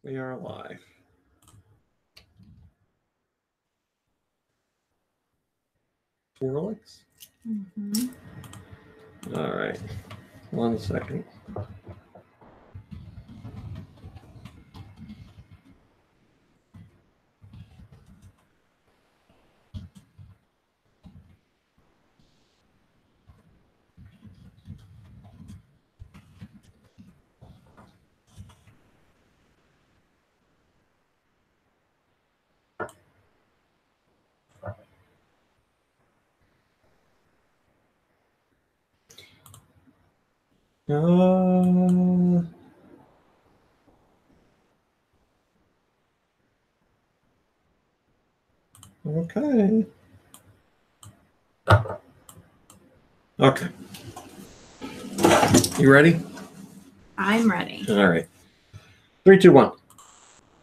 We are live. Swirlix? All right. 1 second. Okay. Okay. You ready? I'm ready. All right. 3, 2, 1.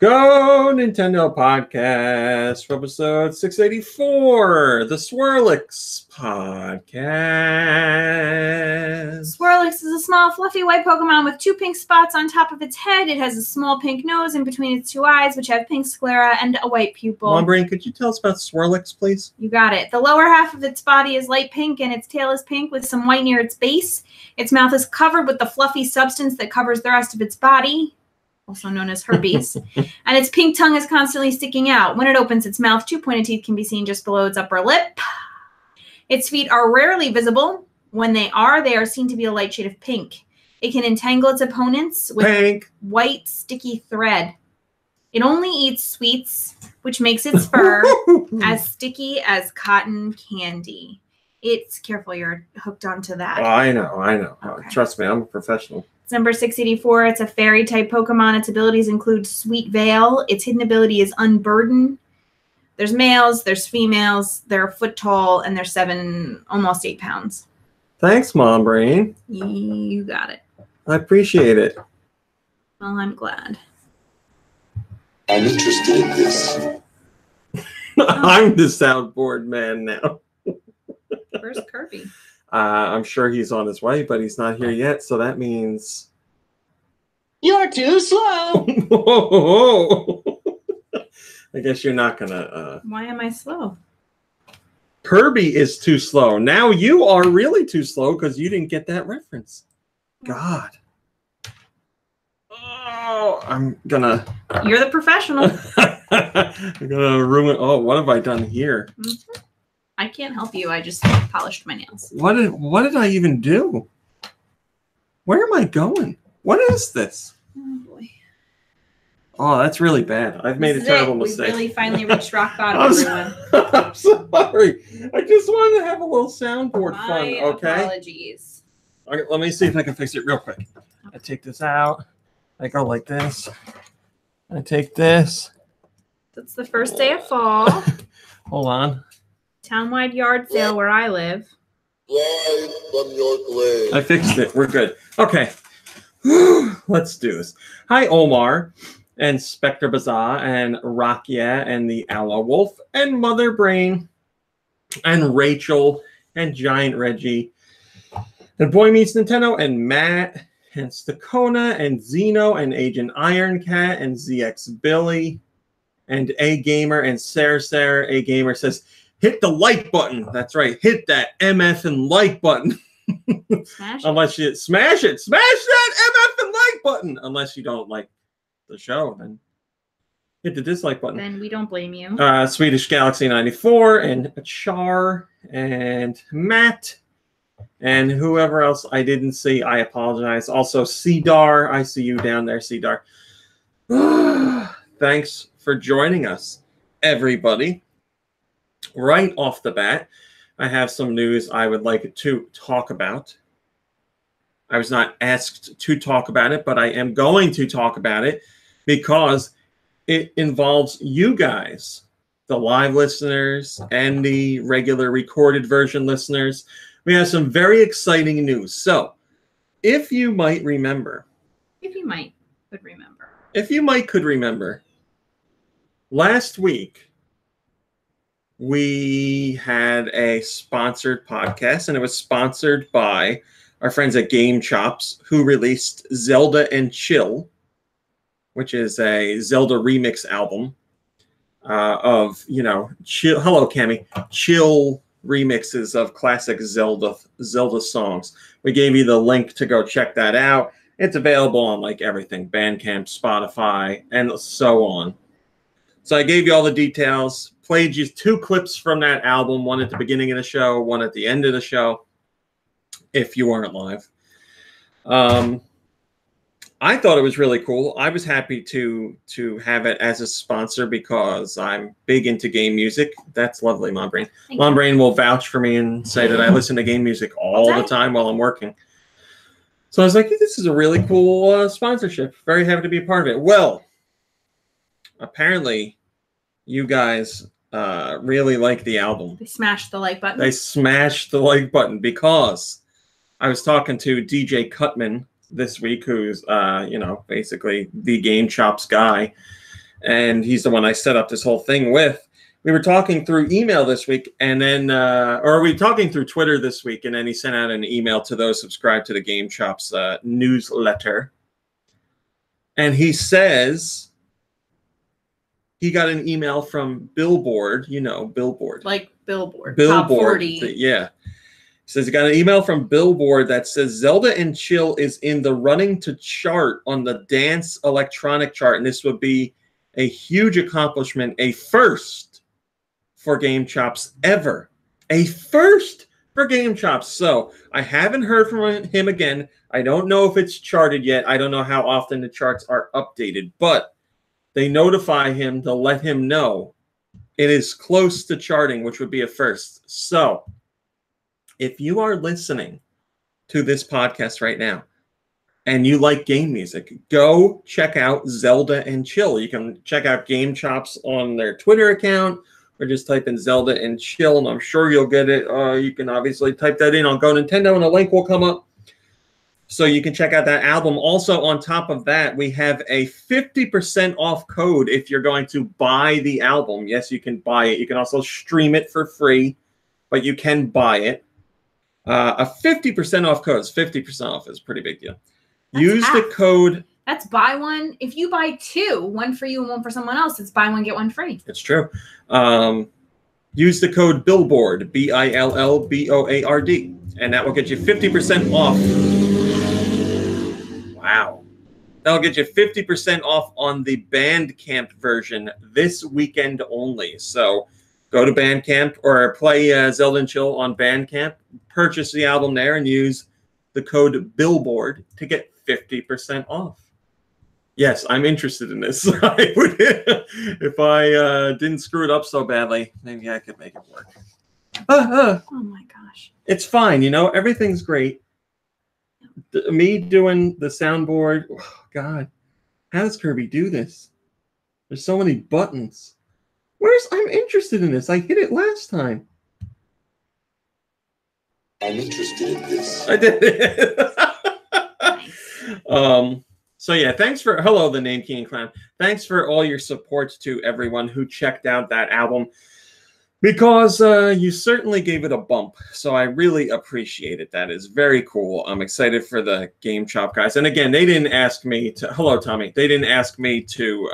Go Nintendo Podcast, Webisode 684, the Swirlix Podcast. Swirlix is a small, fluffy white Pokemon with 2 pink spots on top of its head. It has a small pink nose in between its 2 eyes, which have pink sclera and a white pupil. Mom Brain, could you tell us about Swirlix, please? You got it. The lower half of its body is light pink, and its tail is pink with some white near its base. Its mouth is covered with the fluffy substance that covers the rest of its body, also known as herpes, and its pink tongue is constantly sticking out. When it opens its mouth, 2 pointed teeth can be seen just below its upper lip. Its feet are rarely visible. When they are seen to be a light shade of pink. It can entangle its opponents with white, sticky thread. It only eats sweets, which makes its fur as sticky as cotton candy. It's careful, you're hooked onto that. Oh, I know. Okay. Trust me, I'm a professional. It's number 684. It's a fairy-type Pokemon. Its abilities include Sweet Veil. Its hidden ability is Unburden. There's males, there's females. They're a foot tall, and they're 7, almost 8 pounds. Thanks, Mom Brain. You got it. I appreciate it. Well, I'm glad. I'm interested in this. I'm the soundboard man now. Where's Kirby? I'm sure he's on his way, but he's not here yet, so that means... You're too slow. Whoa. I guess you're not gonna... Why am I slow? Kirby is too slow. Now you are really too slow because you didn't get that reference. God. Oh, I'm gonna... You're the professional. I'm gonna ruin... Oh, what have I done here? Mm-hmm. I can't help you. I just polished my nails. What did I even do? Where am I going? What is this? Oh, boy. Oh, that's really bad. I've made a terrible mistake. We really finally reached rock bottom, everyone. I'm sorry. I just wanted to have a little soundboard fun, okay? Apologies. Okay, let me see if I can fix it real quick. I take this out. I go like this. I take this. It's the first day of fall. Hold on. Townwide yard sale where I live. Live from your grave. I fixed it. We're good. Okay. Let's do this. Hi, Omar and Spectre Bazaar and Rakia and the Aloe Wolf and Mother Brain and Rachel and Giant Reggie and Boy Meets Nintendo and Matt and Stakona and Zeno and Agent Iron Cat and ZX Billy and A Gamer and Sarah. A Gamer says, hit the like button. That's right. Hit that MF and like button. Smash it. Unless you smash it. Smash that MF and like button. Unless you don't like the show, then hit the dislike button. Then we don't blame you. Swedish Galaxy 94 and Char and Matt and whoever else I didn't see, I apologize. Also, Cedar, I see you down there, Cedar. Thanks for joining us, everybody. Right off the bat, I have some news I would like to talk about. I was not asked to talk about it, but I am going to talk about it because it involves you guys, the live listeners and the regular recorded version listeners. We have some very exciting news. So, if you might could remember, last week, we had a sponsored podcast, and it was sponsored by our friends at Game Chops, who released Zelda and Chill, which is a Zelda remix album of, you know, chill. Hello, Cammy. Chill remixes of classic Zelda songs. We gave you the link to go check that out. It's available on like everything, Bandcamp, Spotify, and so on. So I gave you all the details, played you 2 clips from that album, one at the beginning of the show, one at the end of the show, if you weren't live. I thought it was really cool. I was happy to have it as a sponsor because I'm big into game music. That's lovely, Mom Brain. Mom Brain will vouch for me and say that I listen to game music all the time while I'm working. So I was like, this is a really cool sponsorship. Very happy to be a part of it. Well, apparently you guys really like the album. They smashed the like button. They smashed the like button because I was talking to DJ Cutman this week, who's you know, basically the Game Chops guy, and he's the one I set up this whole thing with. We were talking through email this week, and then or we were talking through Twitter this week, and then he sent out an email to those subscribed to the Game Chops newsletter, and he says he got an email from Billboard, you know, Billboard, like Billboard Top 40. Yeah. He says he got an email from Billboard that says Zelda and Chill is in the running to chart on the dance electronic chart, and this would be a huge accomplishment, a first for Game Chops ever. A first for Game Chops. So I haven't heard from him again. I don't know if it's charted yet. I don't know how often the charts are updated, but they notify him to let him know it is close to charting, which would be a first. So if you are listening to this podcast right now and you like game music, go check out Zelda and Chill. You can check out Game Chops on their Twitter account or just type in Zelda and Chill, and I'm sure you'll get it. You can obviously type that in on GoNintendo, and a link will come up. So you can check out that album. Also, on top of that, we have a 50% off code if you're going to buy the album. Yes, you can buy it. You can also stream it for free, but you can buy it. A 50% off code. 50% off is a pretty big deal. That's Use half. the code. That's buy one. If you buy 2, one for you and one for someone else, it's buy one, get one free. It's true. Use the code BILLBOARD, BILLBOARD, and that will get you 50% off. Wow. That'll get you 50% off on the Bandcamp version this weekend only. So go to Bandcamp or play Zelda and Chill on Bandcamp, purchase the album there, and use the code BILLBOARD to get 50% off. Yes, I'm interested in this. I would, if I didn't screw it up so badly, maybe I could make it work. Oh my gosh. It's fine, you know, everything's great. Me doing the soundboard, oh God, how does Kirby do this? There's so many buttons. I'm interested in this. I hit it last time. I'm interested in this. I did it. So yeah, thanks for hello, the Name King Clown. Thanks for all your support to everyone who checked out that album, because you certainly gave it a bump. So I really appreciate it. That is very cool. I'm excited for the Game Chop guys. And again, they didn't ask me to. Hello, Tommy. They didn't ask me to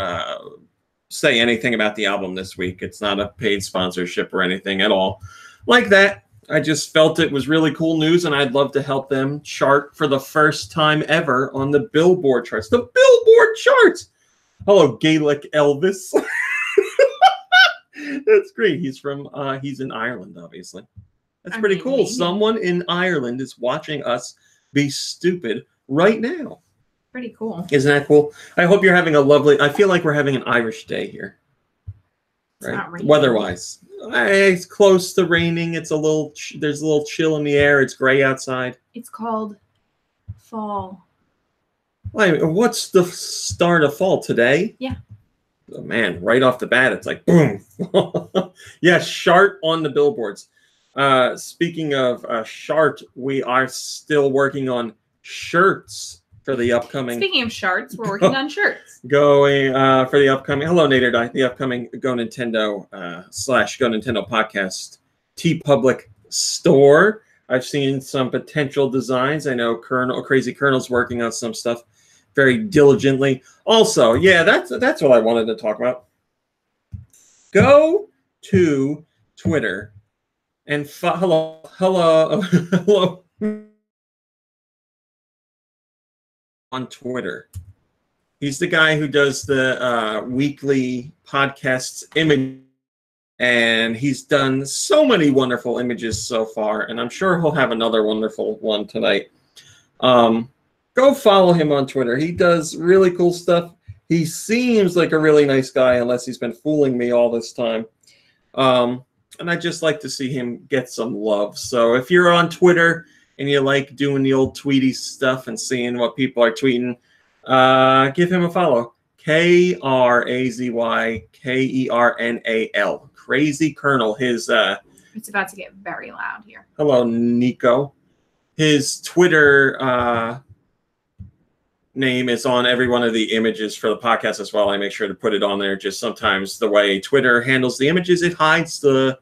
say anything about the album this week. It's not a paid sponsorship or anything at all like that. I just felt it was really cool news, and I'd love to help them chart for the first time ever on the Billboard charts. The Billboard charts! Hello, Gaelic Elvis. That's great. He's in Ireland, obviously. That's pretty cool. Someone in Ireland is watching us be stupid right now. Pretty cool. Isn't that cool? I hope you're having a lovely... I feel like we're having an Irish day here. Right? Weather-wise. It's close to raining. It's a little. There's a little chill in the air. It's gray outside. It's called fall. What's the start of fall today? Yeah. Oh, man, right off the bat, it's like boom. Yeah, Shart on the billboards. Speaking of Shart, we are still working on shirts for the upcoming. Speaking of shirts, we're working on shirts. Going for the upcoming. Hello, Nader Die. The upcoming GoNintendo / GoNintendo podcast TeePublic store. I've seen some potential designs. I know Crazy Colonel's working on some stuff. very diligently. Also, yeah, that's what I wanted to talk about. Go to Twitter and hello on Twitter. He's the guy who does the weekly podcasts image, and he's done so many wonderful images so far, and I'm sure he'll have another wonderful one tonight. Go follow him on Twitter. He does really cool stuff. He seems like a really nice guy, unless he's been fooling me all this time. And I just like to see him get some love. So if you're on Twitter and you like doing the old Tweety stuff and seeing what people are tweeting, give him a follow. KrazyKernal. Crazy Colonel. His it's about to get very loud here. Hello, Nico. His Twitter name is on every one of the images for the podcast as well. I make sure to put it on there. Just sometimes the way Twitter handles the images, it hides the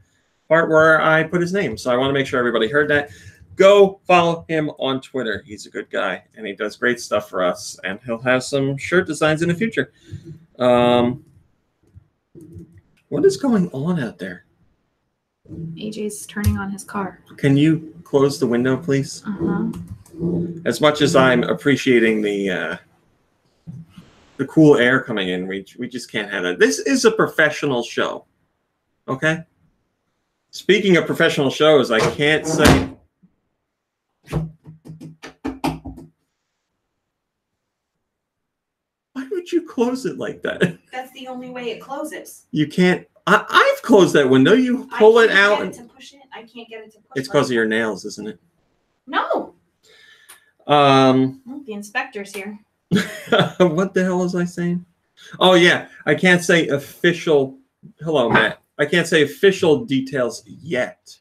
part where I put his name. So I want to make sure everybody heard that. Go follow him on Twitter. He's a good guy, and he does great stuff for us. And he'll have some shirt designs in the future. What is going on out there? AJ's turning on his car. Can you close the window, please? As much as I'm appreciating the cool air coming in, we just can't have that. This is a professional show, okay? Speaking of professional shows, I can't say. Why would you close it like that? That's the only way it closes. You can't. I've closed that window. You pull it out. I can't get it to push it. I can't get it to push it. It's because of your nails, isn't it? No. The inspector's here. What the hell was I saying? Oh, yeah. I can't say official. Hello, Matt. I can't say official details yet.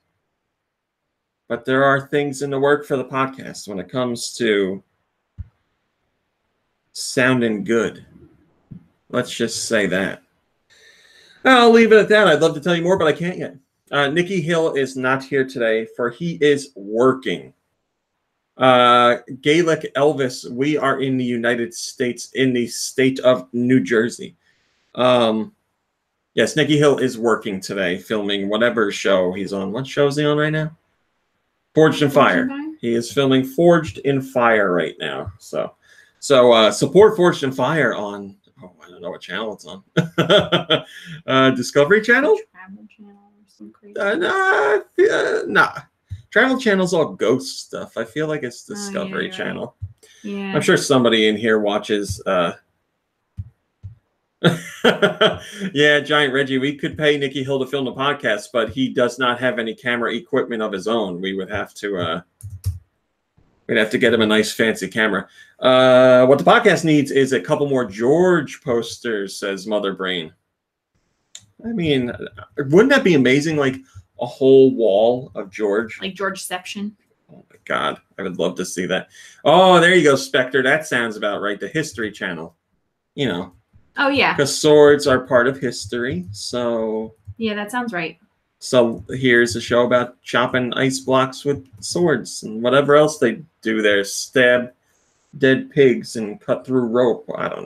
But there are things in the work for the podcast when it comes to sounding good. Let's just say that. I'll leave it at that. I'd love to tell you more, but I can't yet. Nikki Hill is not here today, for he is working. Gaelic Elvis, we are in the United States, in the state of New Jersey. Yes, Nikki Hill is working today, filming whatever show he's on. What show is he on right now? Forged in Fire. He is filming Forged in Fire right now. So support Forged in Fire on, I don't know what channel it's on. Discovery Channel? Travel Channel or some crazy. Nah. Travel Channel's all ghost stuff. I feel like it's Discovery Channel. Right. Yeah. I'm sure somebody in here watches. Yeah, Giant Reggie, we could pay Nikki Hill to film the podcast, but he does not have any camera equipment of his own. We would have to we'd have to get him a nice fancy camera. What the podcast needs is a couple more George posters, says Mother Brain. I mean, wouldn't that be amazing? Like a whole wall of George. Like Georgeception. Oh my God, I would love to see that. Oh, there you go, Spectre. That sounds about right. The History Channel. You know. Oh, yeah. Because swords are part of history, so... Yeah, that sounds right. So here's a show about chopping ice blocks with swords and whatever else they do there. Stab dead pigs and cut through rope. I don't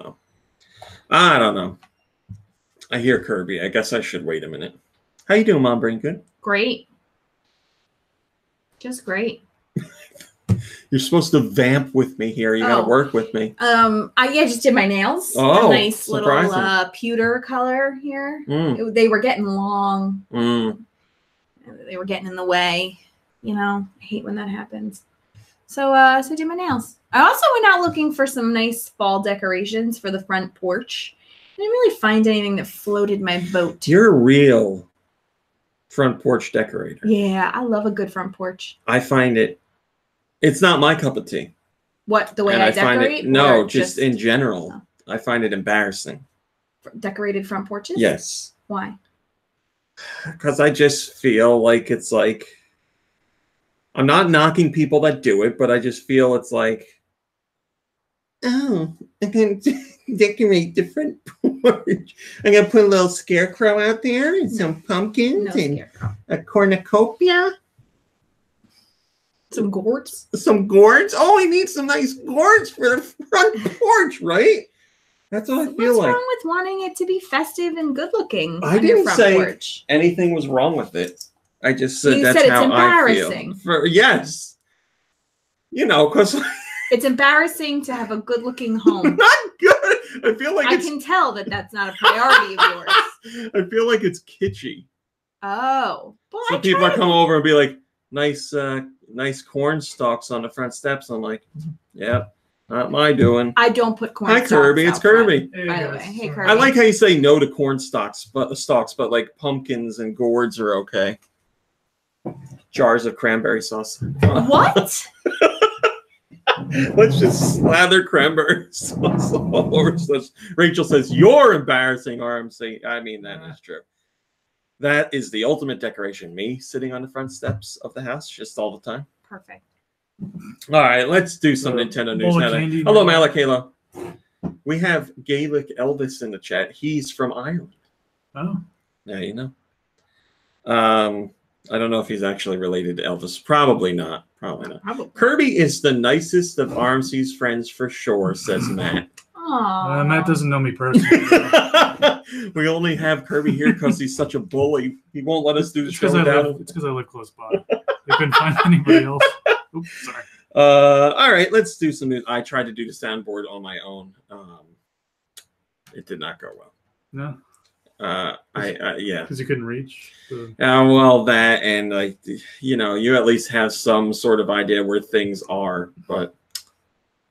know. I hear Kirby. I guess I should wait a minute. How you doing, Mom Brain? Good? Great. Just great. You're supposed to vamp with me here. You got to work with me. I just did my nails. Oh, a nice surprising. little pewter color here. They were getting long. They were getting in the way. You know, I hate when that happens. So I did my nails. I also went out looking for some nice fall decorations for the front porch. I didn't really find anything that floated my boat. You're a real front porch decorator. Yeah, I love a good front porch. I find it's not my cup of tea. What, the way I decorate? No, just in general. Oh. I find it embarrassing. Decorated front porches? Yes. Why? Because I just feel like it's like, I'm not knocking people that do it, but I just feel it's like, oh, I can decorate the front porch. I'm going to put a little scarecrow out there and some pumpkins and a cornucopia. Some gourds? Some gourds? Oh, he needs some nice gourds for the front porch, right? That's what I feel like. What's wrong with wanting it to be festive and good looking? I didn't say anything was wrong with it. I just said that's how I feel. Yes. You know, because it's embarrassing to have a good looking home. Not good. I feel like I can tell that that's not a priority of yours. I feel like it's kitschy. Oh. Well, so people come over and be like, nice corn stalks on the front steps. I'm like, yeah, not my doing. I don't put corn stalks. Hi, Kirby. It's Kirby. Front, by the way. Hey, Kirby. I like how you say no to corn stalks, but like pumpkins and gourds are okay. Jars of cranberry sauce. What? Let's just slather cranberry sauce all over. Rachel says, you're embarrassing, RMC. I mean, that is true. That is the ultimate decoration. Me sitting on the front steps of the house just all the time. Perfect. All right, let's do some Nintendo news now. Hello, Malakayla. We have Gaelic Elvis in the chat. He's from Ireland. Oh. Yeah, you know. I don't know if he's actually related to Elvis. Probably not. Probably not. Kirby is the nicest of RMC's friends for sure, says Matt. Matt doesn't know me personally. We only have Kirby here because he's such a bully. He won't let us do the show without him. It's because I live close by. They couldn't find anybody else. Oops, sorry. All right, let's do some news. I tried to do the soundboard on my own. It did not go well. No. Yeah. Because you couldn't reach. Well, that and like you at least have some sort of idea where things are, but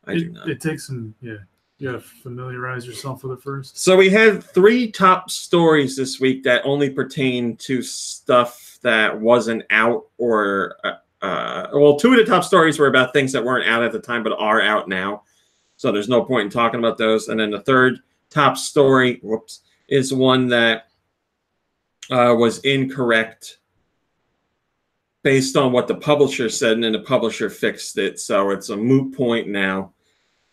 I do not. It takes some, yeah. You gotta familiarize yourself with it first. So we had 3 top stories this week that only pertain to stuff that wasn't out, or well, 2 of the top stories were about things that weren't out at the time but are out now. So there's no point in talking about those. And then the 3rd top story, is one that was incorrect based on what the publisher said, and then the publisher fixed it. So it's a moot point now.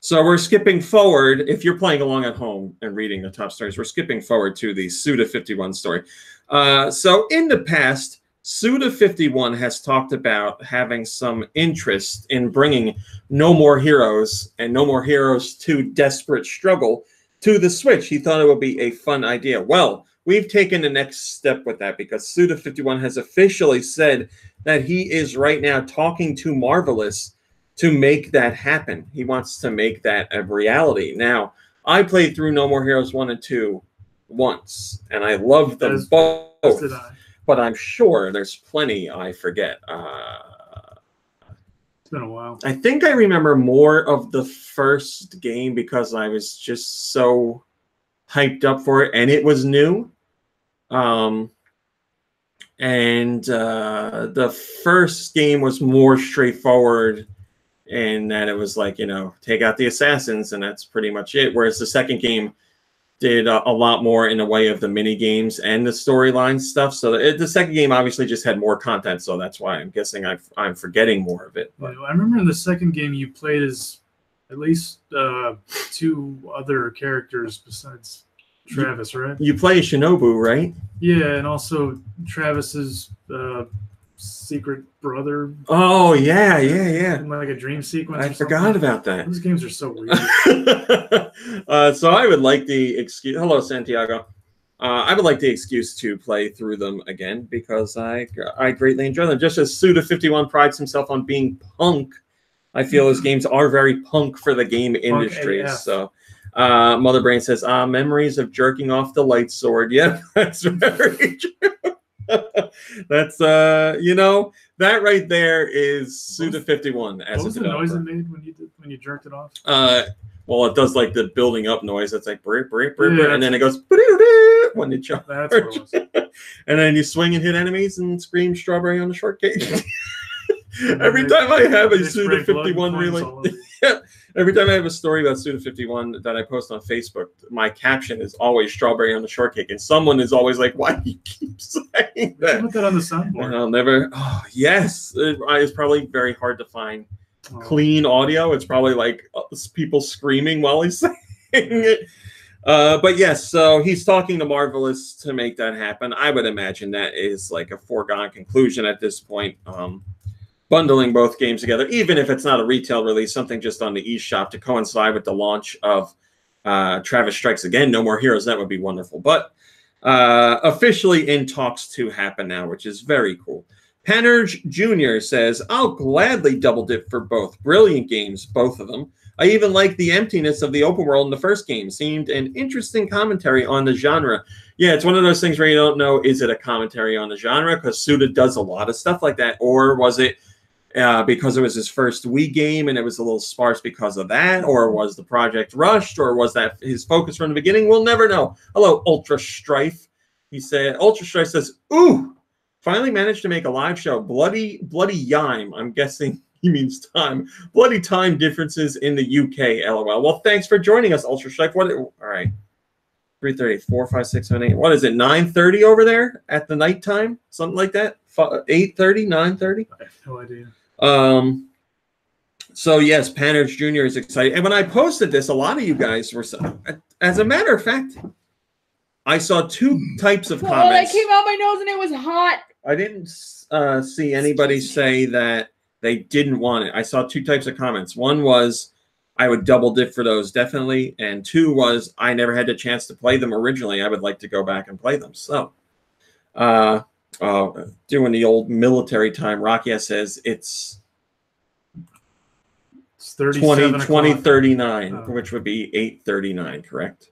So we're skipping forward. If you're playing along at home and reading the top stories, we're skipping forward to the Suda51 story. So in the past, Suda51 has talked about having some interest in bringing No More Heroes and No More Heroes 2 Desperate Struggle to the Switch. He thought it would be a fun idea. Well, we've taken the next step with that because Suda51 has officially said that he is right now talking to Marvelous to make that happen. He wants to make that a reality. Now, I played through No More Heroes 1 and 2 once, and I loved them both. But I'm sure there's plenty I forget. It's been a while. I think I remember more of the first game because I was just so hyped up for it, and it was new. The first game was more straightforward in that it was like, take out the assassins, and that's pretty much it. Whereas the second game did a lot more in the way of the mini games and the storyline stuff. So the second game obviously just had more content, so that's why I'm guessing I'm forgetting more of it. But. I remember in the second game you played as at least 2 other characters besides Travis, right? You play Shinobu, right? Yeah, and also Travis's secret brother. Oh, yeah. Like a dream sequence. I forgot about that. Those games are so weird. So I would like the excuse. Hello, Santiago. I would like the excuse to play through them again because I greatly enjoy them. Just as Suda51 prides himself on being punk, I feel his games are very punk for the game industry. So Mother Brain says, memories of jerking off the light sword. Yeah, that's very true. That's that right there is Suda51 as what was a developer. the noise it made when you jerked it off? Well, it does like the building up noise. It's like brr, brr, brr, Yeah, brr, and then it goes when you charge. That's what it was. And then you swing and hit enemies and scream strawberry on the shortcake. Every time I have a Suda51 relay, every time I have a story about Suda51 that I post on Facebook, my caption is always strawberry on the shortcake, and someone is always like, "Why do you keep saying that?" Put that on the soundboard. And I'll never. Oh, yes, it's probably very hard to find clean audio. It's probably like people screaming while he's saying it. But yes, so he's talking to Marvelous to make that happen. I would imagine that is like a foregone conclusion at this point. bundling both games together, even if it's not a retail release, something just on the eShop to coincide with the launch of Travis Strikes Again, No More Heroes. That would be wonderful. But officially in talks to happen now, which is very cool. Panurge Jr. says, I'll gladly double dip for both. Brilliant games, both of them. I even like the emptiness of the open world in the first game. Seemed an interesting commentary on the genre. Yeah, it's one of those things where you don't know, is it a commentary on the genre? Because Suda does a lot of stuff like that. Or was it because it was his first Wii game and it was a little sparse because of that? Or was the project rushed? Or was that his focus from the beginning? We'll never know. Hello, Ultra Strife. He said, Ultra Strife says, ooh, finally managed to make a live show. Bloody yime. I'm guessing he means time. Bloody time differences in the UK, LOL. Well, thanks for joining us, Ultra Strike. All right. 3:30, 4, 5, 6, 7, 8. What is it, 9:30 over there at the nighttime? Something like that? 8:30, 9:30? I have no idea. So, yes, Panurge Jr. is excited. And when I posted this, a lot of you guys were... As a matter of fact, I saw two types of comments. Oh, that came out my nose and it was hot. I didn't see anybody say that they didn't want it. I saw two types of comments. One was, I would double dip for those, definitely. And two was, I never had the chance to play them originally. I would like to go back and play them. So, doing the old military time, Rakia says it's 2039, which would be 8:39, correct?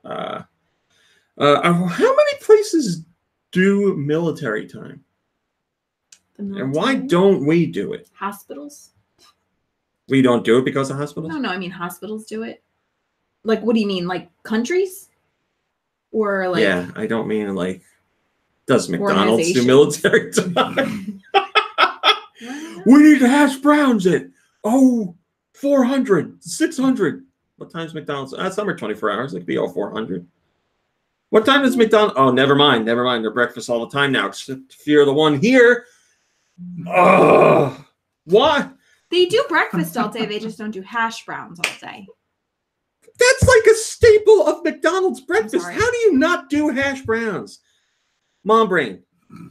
How many places do military time? And why don't we do it? Hospitals? We don't do it because of hospitals? No, I mean hospitals do it. Like, what do you mean? Like countries? Or like... Yeah, I don't mean like, does McDonald's do military time? We need to hash browns at 400, 600. What time's McDonald's? Some are 24 hours. It could be 400. What time is McDonald's? Oh, never mind. They're breakfast all the time now. Except if you're the one here. What? They do breakfast all day. They just don't do hash browns all day. That's like a staple of McDonald's breakfast. How do you not do hash browns? Mom Brain,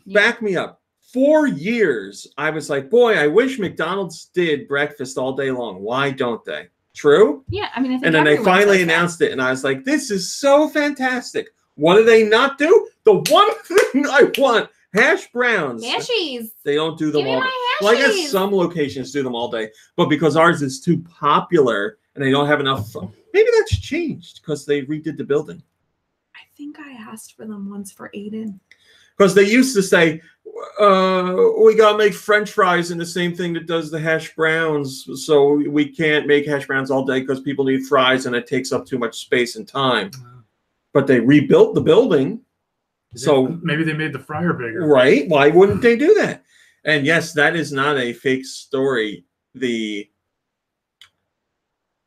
back me up. 4 years, I was like, boy, I wish McDonald's did breakfast all day long. Why don't they? True? Yeah, I mean, I think and then they finally announced it, and I was like, this is so fantastic. What do they not do? The one thing I want, hash browns. Hashies. They don't do them all day. Well, I guess some locations do them all day, but because ours is too popular and they don't have enough, maybe that's changed because they redid the building. I think I asked for them once for Aiden. Because they used to say, we got to make French fries in the same thing that does the hash browns. So we can't make hash browns all day because people need fries and it takes up too much space and time. But they rebuilt the building. So maybe they made the fryer bigger. Right. Why wouldn't they do that? And yes, that is not a fake story. The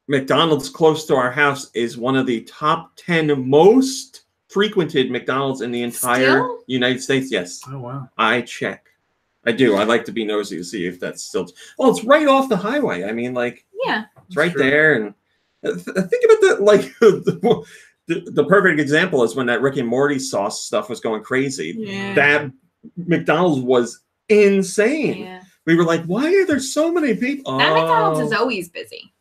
McDonald's close to our house is one of the top 10 most frequented McDonald's in the entire United States. Yes. Oh, wow. I check. I do. I like to be nosy to see if that's still... Well, it's right off the highway. I mean, like... Yeah. It's right there. And think about that, like... The perfect example is when that Rick and Morty sauce stuff was going crazy. Yeah. That McDonald's was insane. Yeah. We were like, why are there so many people? That McDonald's is always busy.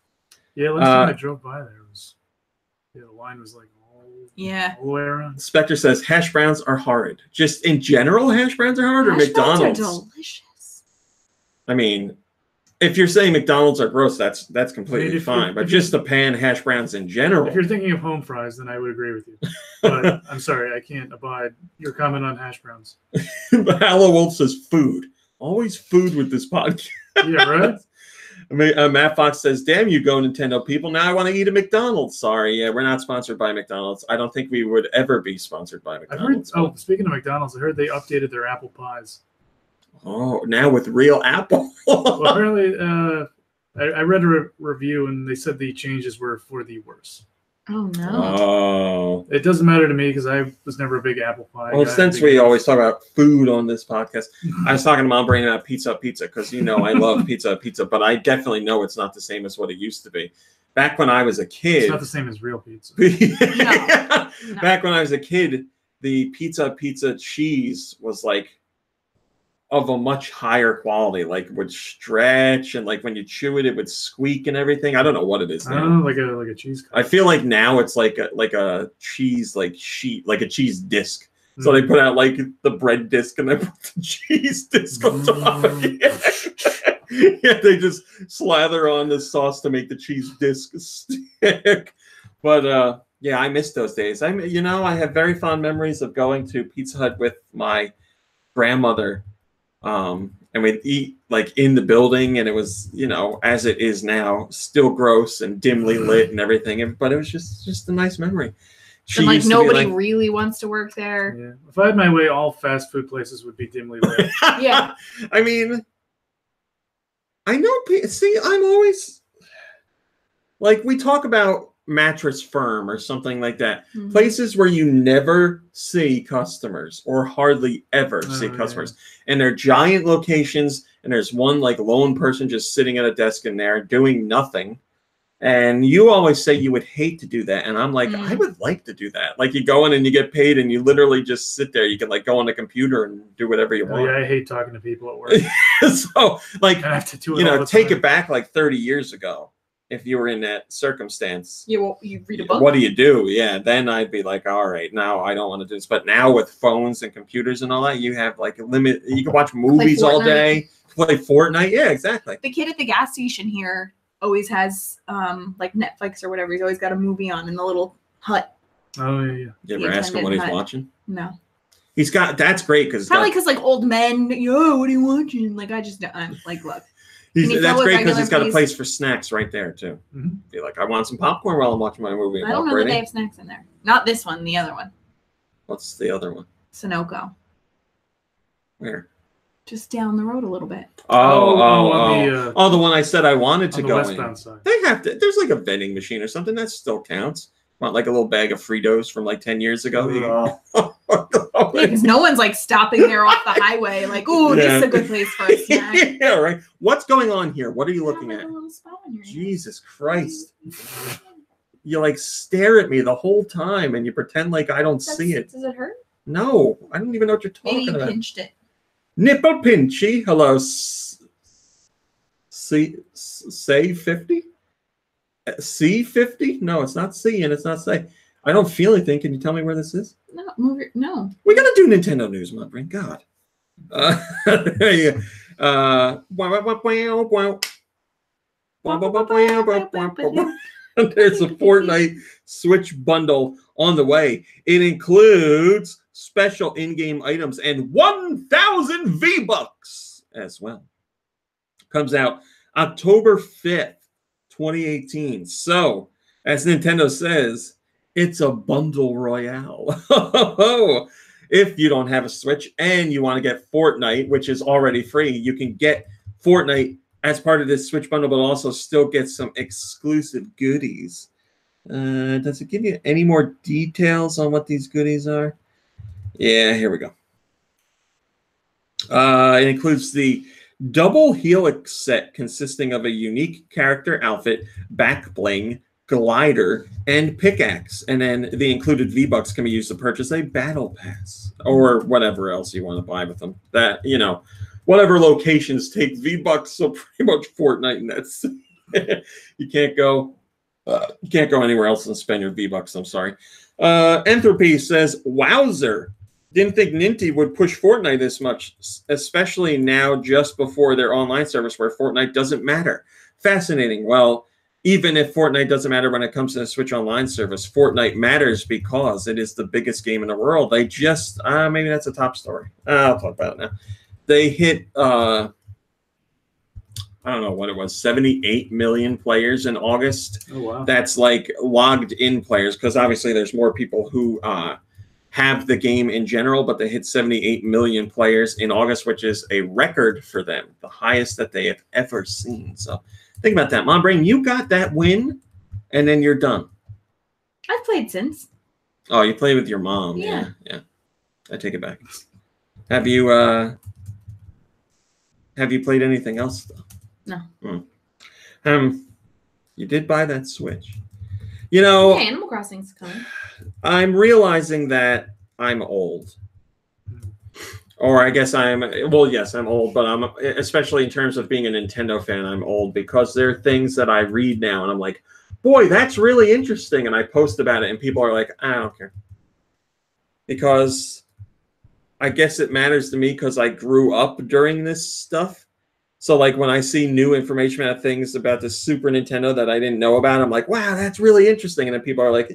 Yeah, last time I drove by there, the line was like all the way around. Spectre says hash browns are horrid. Just in general, hash browns are horrid, or McDonald's? Browns are delicious. I mean, if you're saying McDonald's are gross, that's completely fine. But just the pan hash browns in general. If you're thinking of home fries, then I would agree with you. But I'm sorry, I can't abide your comment on hash browns. Hello Wolf says food. Always food with this podcast. Yeah, right? Matt Fox says, damn you, GoNintendo people. Now I want to eat a McDonald's. Sorry. Yeah, we're not sponsored by McDonald's. I don't think we would ever be sponsored by McDonald's. Speaking of McDonald's, I heard they updated their apple pies. Oh, now with real apple. Well, apparently, I read a review and they said the changes were for the worse. Oh, no. Oh. It doesn't matter to me because I was never a big apple pie guy. Well, since we always talk about food on this podcast, I was talking to Mom Brain about pizza because, you know, I love pizza, but I definitely know it's not the same as what it used to be. Back when I was a kid. It's not the same as real pizza. No. Back when I was a kid, the pizza cheese was like of a much higher quality, like would stretch, and like when you chew it, it would squeak and everything. I don't know what it is I now. don't know, like a cheese. I feel like now it's like a cheese like sheet, like a cheese disc. So they put out like the bread disc and then put the cheese disc on top of it. Yeah, they just slather on the sauce to make the cheese disc stick. But yeah, I miss those days. I have very fond memories of going to Pizza Hut with my grandmother, and we'd eat like in the building, and it was, as it is now, still gross and dimly lit and everything. But it was just a nice memory. And like nobody really wants to work there. Yeah. If I had my way, all fast food places would be dimly lit. Yeah. I mean, I know. See, I'm always like, we talk about Mattress Firm or something like that. Mm-hmm. Places where you never see customers or hardly ever see customers. Yeah. And they're giant locations, and there's one like lone person just sitting at a desk in there doing nothing. And you always say you would hate to do that. And I'm like, I would like to do that. Like, you go in and you get paid and you literally just sit there. You can like go on the computer and do whatever you want. Yeah, I hate talking to people at work. So like, I have to do it take it back like 30 years ago. If you were in that circumstance, you read a book. What do you do? Yeah, then I'd be like, all right, now I don't want to do this. But now with phones and computers and all that, you have like a limit. You can watch movies all day, play Fortnite. Yeah, exactly. The kid at the gas station here always has like Netflix or whatever. He's always got a movie on in the little hut. Oh yeah. You ever ask him what he's watching? No. He's got. That's great because probably because like old men. Yo, what are you watching? Like I'm like, look. That's great because he's got a place for snacks right there too. Mm-hmm. Be like, I want some popcorn while I'm watching my movie. I don't know that they have snacks in there. Not this one. The other one. What's the other one? Sunoco. Where? Just down the road a little bit. Oh, the one I said I wanted to go in. Side. They have to. There's like a vending machine or something that still counts. Want like a little bag of Fritos from like 10 years ago? Because no one's like stopping there off the highway. Like, ooh, this is a good place for a snack. Yeah, right. What's going on here? What are you looking like at? A little spot on your Jesus Christ! You like stare at me the whole time, and you pretend like I don't see it. Does it hurt? No, I don't even know what you're talking about. Maybe you pinched it. Nipple pinchy. Hello. Say 50. C50? No, it's not C and it's not say. I don't feel anything. Can you tell me where this is? No. We gotta do Nintendo news, my brain. God. There's a Fortnite Switch bundle on the way. It includes special in-game items and 1,000 V-Bucks as well. Comes out October 5th. 2018. So, as Nintendo says, it's a bundle royale. If you don't have a Switch and you want to get Fortnite, which is already free, you can get Fortnite as part of this Switch bundle, but also still get some exclusive goodies. Does it give you any more details on what these goodies are? Yeah, here we go. It includes the double helix set consisting of a unique character outfit, back bling, glider, and pickaxe. And then the included V-Bucks can be used to purchase a battle pass or whatever else you want to buy with them. That, whatever locations take V-Bucks, so pretty much Fortnite, and that's you can't go anywhere else and spend your V-Bucks. I'm sorry. Entropy says, wowzer. Didn't think Ninty would push Fortnite this much, especially now just before their online service where Fortnite doesn't matter. Fascinating. Well, even if Fortnite doesn't matter when it comes to the Switch Online service, Fortnite matters because it is the biggest game in the world. They just, maybe that's a top story. I'll talk about it now. They hit, I don't know what it was, 78 million players in August. Oh, wow. That's like logged in players because obviously there's more people who have the game in general, but they hit 78 million players in August, which is a record for them, the highest that they have ever seen. So think about that. Mom Brain, you got that win, and then you're done. I've played since. Oh, you play with your mom. Yeah. I take it back. Have you played anything else, though? No. You did buy that Switch. Yeah, Animal Crossing's coming. I'm realizing that I'm old. Or I guess well, yes, I'm old, but I'm, especially in terms of being a Nintendo fan, I'm old because there are things that I read now and I'm like, boy, that's really interesting. And I post about it and people are like, I don't care. Because I guess it matters to me because I grew up during this stuff. So like when I see new information about things about the Super Nintendo that I didn't know about, I'm like, wow, that's really interesting. And then people are like,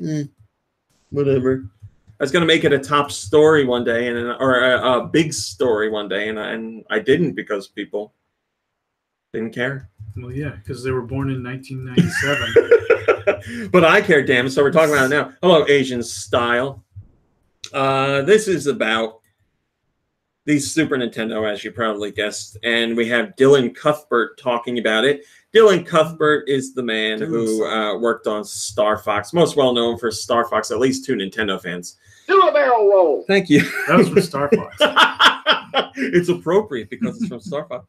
whatever. I was going to make it a top story one day, or a big story one day, and I didn't because people didn't care. Well, yeah, because they were born in 1997. But I care, damn it. So we're talking about it now. Hello, Asian Style. This is about the Super Nintendo, as you probably guessed, and we have Dylan Cuthbert talking about it. Dylan Cuthbert is the man who worked on Star Fox, most well known for Star Fox, at least 2 Nintendo fans. Do a barrel roll. Thank you. That was from Star Fox. It's appropriate because it's from Star Fox.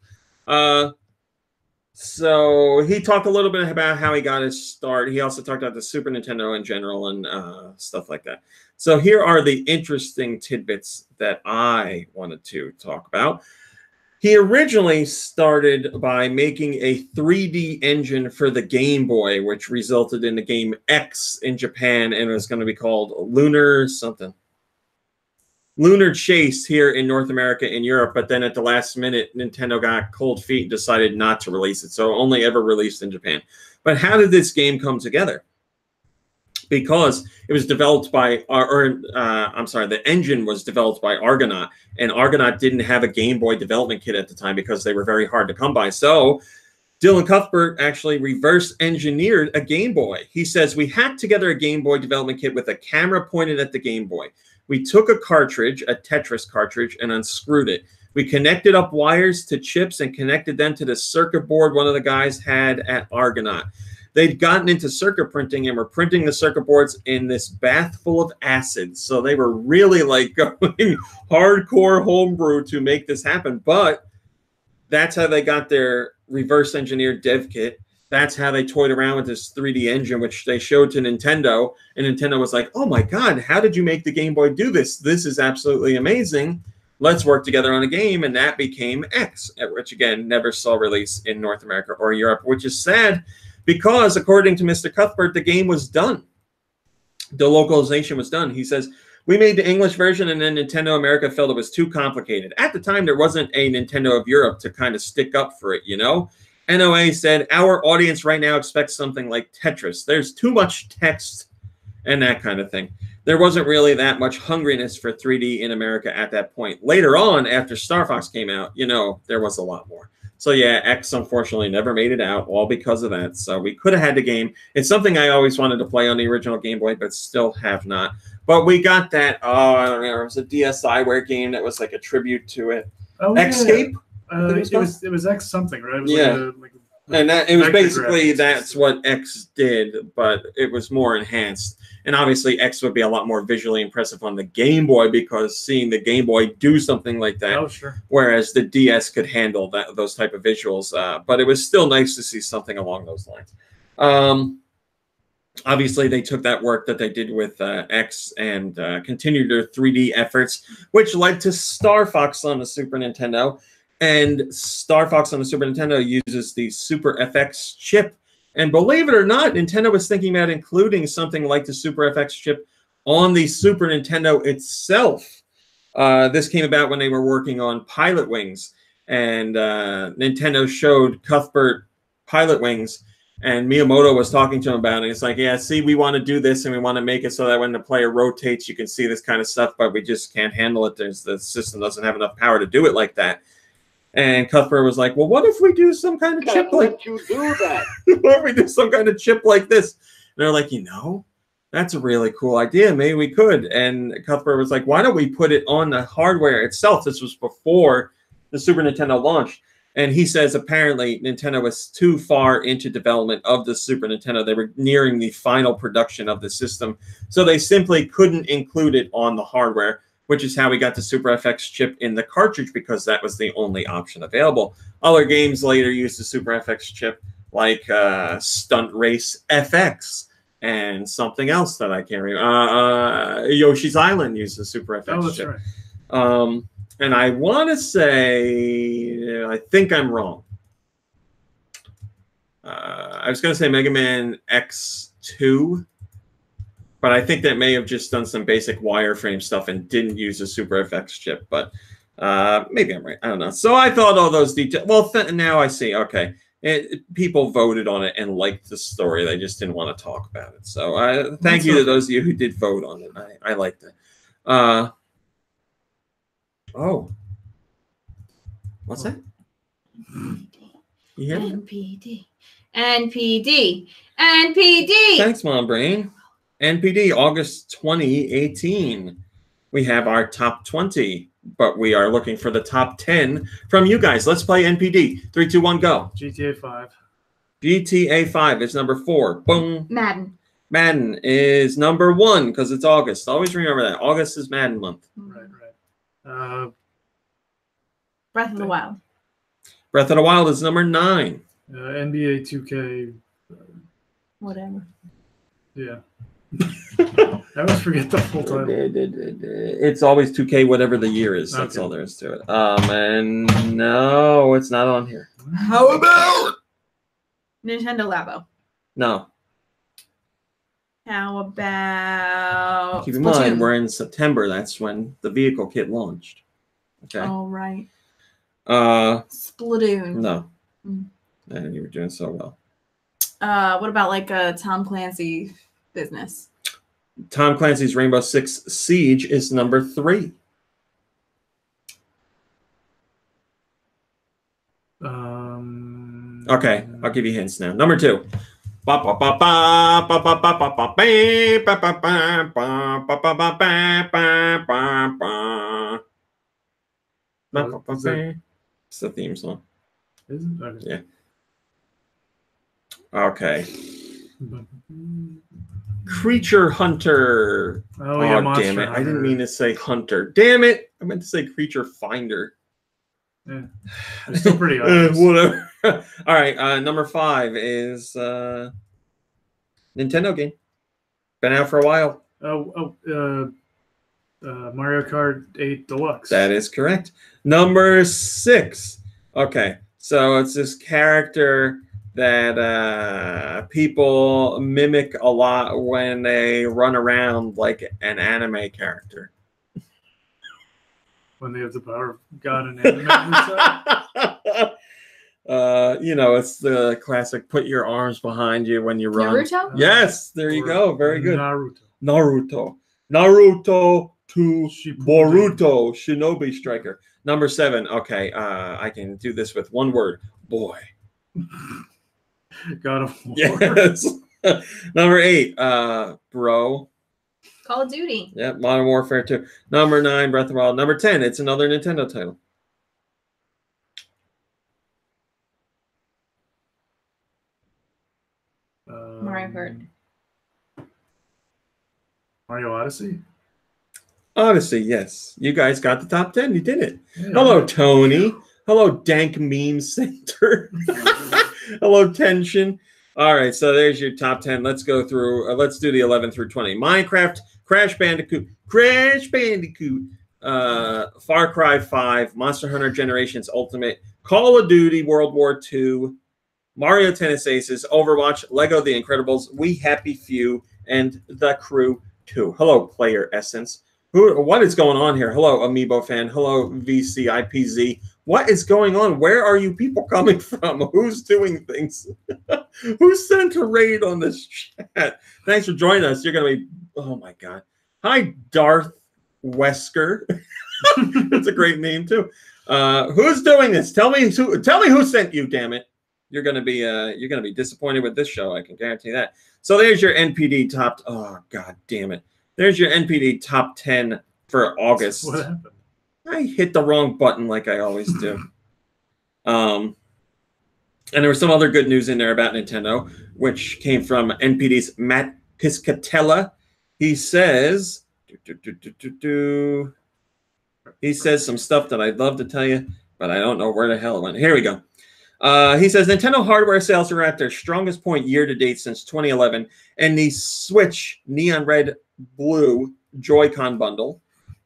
So he talked a little bit about how he got his start. He also talked about the Super Nintendo in general and stuff like that. So here are the interesting tidbits that I wanted to talk about. He originally started by making a 3D engine for the Game Boy, which resulted in the game X in Japan, and it was going to be called Lunar something. Lunar Chase here in North America and Europe, but then at the last minute, Nintendo got cold feet and decided not to release it, so only ever released in Japan. But how did this game come together? Because it was developed by, the engine was developed by Argonaut, and Argonaut didn't have a Game Boy development kit at the time because they were very hard to come by. So Dylan Cuthbert actually reverse engineered a Game Boy. He says, we hacked together a Game Boy development kit with a camera pointed at the Game Boy. We took a cartridge, a Tetris cartridge, and unscrewed it. We connected up wires to chips and connected them to the circuit board one of the guys had at Argonaut. They'd gotten into circuit printing and were printing the circuit boards in this bath full of acid. So they were really like going hardcore homebrew to make this happen. But that's how they got their reverse engineered dev kit. That's how they toyed around with this 3D engine, which they showed to Nintendo. And Nintendo was like, oh my God, how did you make the Game Boy do this? This is absolutely amazing. Let's work together on a game. And that became X, which again, never saw release in North America or Europe, which is sad. Because, according to Mr. Cuthbert, the game was done. The localization was done. He says, we made the English version, and then Nintendo America felt it was too complicated. At the time, there wasn't a Nintendo of Europe to kind of stick up for it, you know? NOA said, our audience right now expects something like Tetris. There's too much text and that kind of thing. There wasn't really that much hungriness for 3D in America at that point. Later on, after Star Fox came out, you know, there was a lot more. So yeah, X unfortunately never made it out, all because of that. So we could have had the game. It's something I always wanted to play on the original Game Boy, but still have not. But we got that, I don't remember, it was a DSiWare game that was like a tribute to it. Oh, Xscape? It was X something, right? It was yeah. And that, it was basically, that's what X did, but it was more enhanced. And obviously, X would be a lot more visually impressive on the Game Boy because seeing the Game Boy do something like that, oh, sure. Whereas the DS could handle those type of visuals. But it was still nice to see something along those lines. Obviously, they took that work that they did with X and continued their 3D efforts, which led to Star Fox on the Super Nintendo. And Star Fox on the Super Nintendo uses the Super FX chip. And believe it or not, Nintendo was thinking about including something like the Super FX chip on the Super Nintendo itself. This came about when they were working on Pilot Wings. And Nintendo showed Cuthbert Pilot Wings. And Miyamoto was talking to him about it. It's like, yeah, see, we want to do this, and we want to make it so that when the player rotates, you can see this kind of stuff, but we just can't handle it. The system doesn't have enough power to do it like that. And Cuthbert was like, well, what if we do some kind of chip like you do that? What if we do some kind of chip like this? And they're like, you know, that's a really cool idea. Maybe we could. And Cuthbert was like, why don't we put it on the hardware itself? This was before the Super Nintendo launched. And he says apparently Nintendo was too far into development of the Super Nintendo. They were nearing the final production of the system. So they simply couldn't include it on the hardware, which is how we got the Super FX chip in the cartridge because that was the only option available. Other games later used the Super FX chip, like Stunt Race FX and something else that I can't remember. Yoshi's Island used the Super FX chip. Right. And I want to say, I think I'm wrong. I was going to say Mega Man X2, but I think that may have just done some basic wireframe stuff and didn't use a Super FX chip. But maybe I'm right. I don't know. So I thought all those details. Well, now I see. Okay. People voted on it and liked the story. They just didn't want to talk about it. So thank you to those of you who did vote on it. I liked it. Oh. What's that? Yeah. NPD. NPD. NPD. Thanks, Mom Brain. NPD, August 2018. We have our top 20, but we are looking for the top 10 from you guys. Let's play NPD. 3, 2, 1, go. GTA 5. GTA 5 is number 4. Boom. Madden. Madden is number 1 because it's August. Always remember that. August is Madden month. Right. Breath of the Wild. Breath of the Wild is number 9. NBA 2K. Whatever. Yeah. I always forget the full title. It's always 2K, whatever the year is. That's all there is to it. And no, it's not on here. How about Nintendo Labo? No. How about Keep in mind, we're in September. That's when the vehicle kit launched. Okay. Oh, right. Splatoon. No. Mm. And you were doing so well. What about like a Tom Clancy business? Tom Clancy's Rainbow Six Siege is number 3. Okay, I'll give you hints now. Number 2. It's the theme song. Is it? Okay. Yeah. Okay. Creature Hunter. Oh, yeah, Monster damn it. Hunter. I didn't mean to say Hunter. Damn it. I meant to say Creature Finder. Yeah. It's still pretty obvious. Whatever. All right. Number 5 is Nintendo game. Been out for a while. Mario Kart 8 Deluxe. That is correct. Number 6. Okay. So it's this character that people mimic a lot when they run around like an anime character. When they have the power of God and anime. You know, it's the classic put your arms behind you when you run. Naruto? Yes, there you go. Very good. Naruto. Naruto to Shippuden. Boruto, Shinobi Striker. Number 7. Okay, I can do this with one word. Boy. God of War. Yes. Number 8, bro. Call of Duty. Yep, Modern Warfare 2. Number 9, Breath of the Wild. Number 10, it's another Nintendo title. Mario Kart. Mario Odyssey? Odyssey, yes. You guys got the top 10. You did it. Yeah. Hello, Tony. Hello, Dank Meme Center. Hello, Tension. All right, so there's your top 10. Let's go through. Let's do the 11 through 20. Minecraft, Crash Bandicoot, Far Cry 5, Monster Hunter Generations Ultimate, Call of Duty World War II, Mario Tennis Aces, Overwatch, Lego The Incredibles, We Happy Few, and The Crew 2. Hello, Player Essence. What is going on here? Hello, Amiibo Fan. Hello, VCIPZ. What is going on? Where are you people coming from? Who's doing things? Who sent a raid on this chat? Thanks for joining us. You're going to be... Oh, my God. Hi, Darth Wesker. That's a great name, too. Who's doing this? Tell me who sent you, damn it. You're going to be disappointed with this show. I can guarantee that. So there's your NPD top... Oh, God damn it. There's your NPD top 10 for August. What happened? I hit the wrong button like I always do. And there was some other good news in there about Nintendo, which came from NPD's Matt Piscatella. He says, he says some stuff that I'd love to tell you, but I don't know where the hell it went. Here we go. He says Nintendo hardware sales are at their strongest point year to date since 2011, and the Switch Neon Red Blue Joy-Con bundle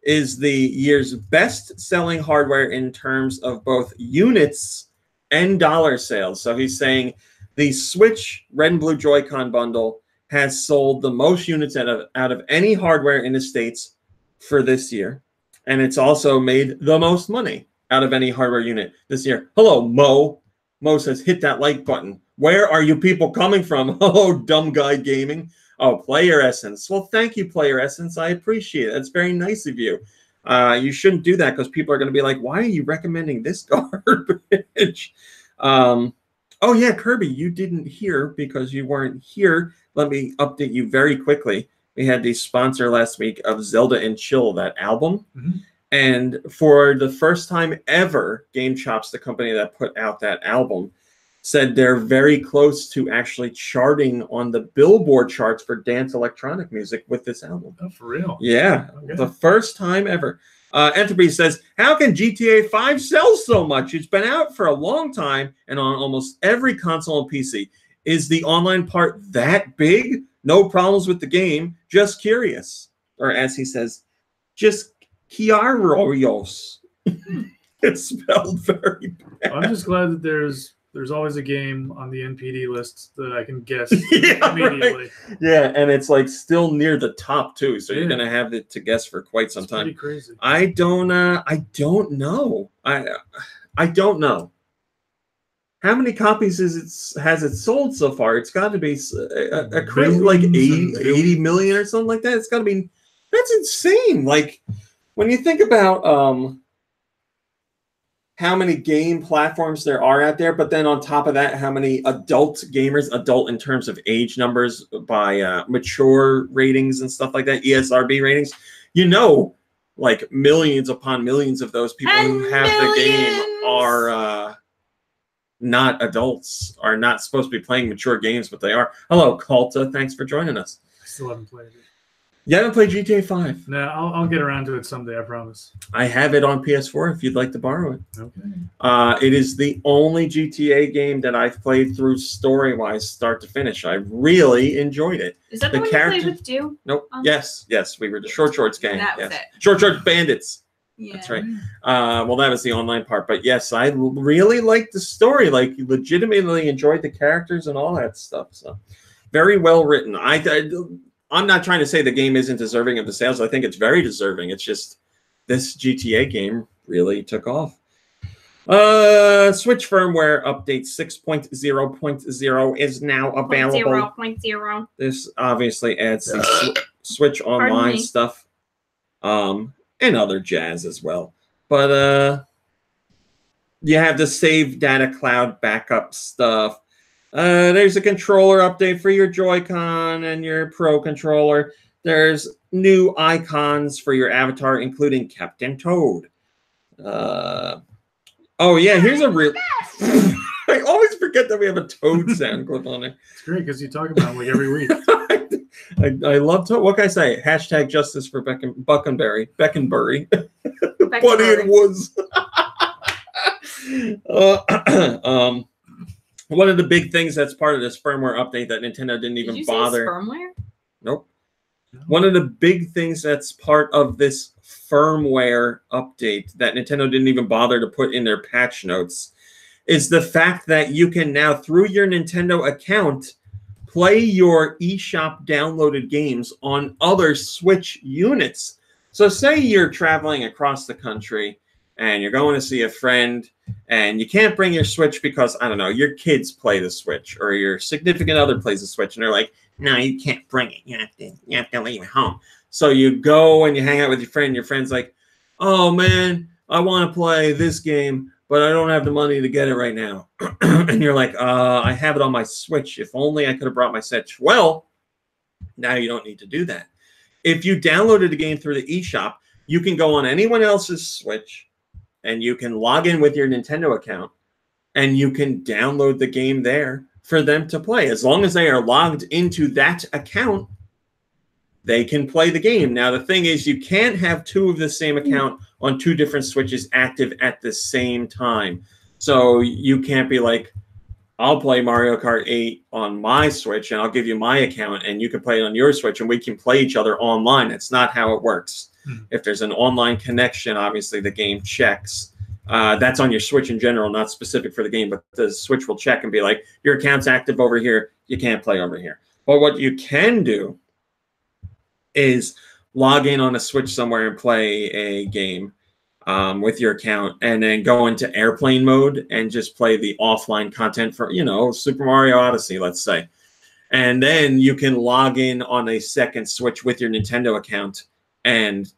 is the year's best-selling hardware in terms of both units and dollar sales. So he's saying the Switch Red and Blue Joy-Con bundle has sold the most units out of any hardware in the States for this year. And it's also made the most money out of any hardware unit this year. Hello, Mo. Mo says, hit that like button. Where are you people coming from? Oh, dumb guy gaming. Oh, Player Essence. Well, thank you, Player Essence. I appreciate it. That's very nice of you. You shouldn't do that because people are going to be like, why are you recommending this garbage? Oh, yeah, Kirby, you didn't hear because you weren't here. Let me update you very quickly. We had the sponsor last week of Zelda and Chill, that album. Mm-hmm. And for the first time ever, Game Chops, the company that put out that album, said they're very close to actually charting on the Billboard charts for dance electronic music with this album. Oh, for real? Yeah, okay. The first time ever. Entropy says, how can GTA 5 sell so much? It's been out for a long time and on almost every console and PC. Is the online part that big? No problems with the game. Just curious. Or as he says, just Kiarios. It's spelled very bad. I'm just glad that there's always a game on the NPD list that I can guess immediately. Right. Yeah, and it's like still near the top too, so you're gonna have it to guess for quite some time. Pretty crazy. I don't know. I don't know. How many copies has it sold so far? It's got to be a crazy, like 80 million or something like that. It's got to be. That's insane. Like when you think about how many game platforms there are out there, but then on top of that, how many adult gamers, adult in terms of age numbers by mature ratings and stuff like that, ESRB ratings, like millions upon millions of those people who have the game are not adults, are not supposed to be playing mature games, but they are. Hello, Culta. Thanks for joining us. I still haven't played it. You haven't played GTA 5? No, I'll get around to it someday, I promise. I have it on PS4 if you'd like to borrow it. Okay. It is the only GTA game that I've played through story-wise, start to finish. I really enjoyed it. Is that the one you played with Dew? Nope. Yes. We were the Short Shorts gang. That was it. Short Shorts Bandits. Yeah. That's right. Well, that was the online part. But yes, I really liked the story. Like, legitimately enjoyed the characters and all that stuff. So, very well written. I'm not trying to say the game isn't deserving of the sales. I think it's very deserving. It's just this GTA game really took off. Switch firmware update 6.0.0 is now available. 0.0. This obviously adds the Switch Online stuff. And other jazz as well. But you have the save data cloud backup stuff. There's a controller update for your Joy-Con and your Pro controller. There's new icons for your avatar, including Captain Toad. Oh, yeah, here's a real... I always forget that we have a Toad sound clip on there. It's great because you talk about it like every week. I love Toad. What can I say? Hashtag justice for Beckenbury. Beckenbury. Bunny and Woods. One of the big things that's part of this firmware update that Nintendo didn't even bother. Say firmware? Nope. One of the big things that's part of this firmware update that Nintendo didn't even bother to put in their patch notes is the fact that you can now, through your Nintendo account, play your eShop downloaded games on other Switch units. So say you're traveling across the country and you're going to see a friend and you can't bring your Switch because, I don't know, your kids play the Switch or your significant other plays the Switch and they're like, no, you can't bring it. You have to leave it home. So you go and you hang out with your friend and your friend's like, oh man, I want to play this game, but I don't have the money to get it right now. And you're like, I have it on my Switch. If only I could have brought my Switch. Well, now you don't need to do that. If you downloaded a game through the eShop, you can go on anyone else's Switch and you can log in with your Nintendo account and you can download the game there for them to play. As long as they are logged into that account, they can play the game. Now, the thing is, you can't have two of the same account on two different Switches active at the same time. So you can't be like, I'll play Mario Kart 8 on my Switch and I'll give you my account and you can play it on your Switch and we can play each other online. That's not how it works. If there's an online connection, obviously the game checks. That's on your Switch in general, not specific for the game, but the Switch will check and be like, your account's active over here. You can't play over here. But what you can do is log in on a Switch somewhere and play a game with your account, and then go into airplane mode and just play the offline content for, Super Mario Odyssey, let's say. And then you can log in on a second Switch with your Nintendo account and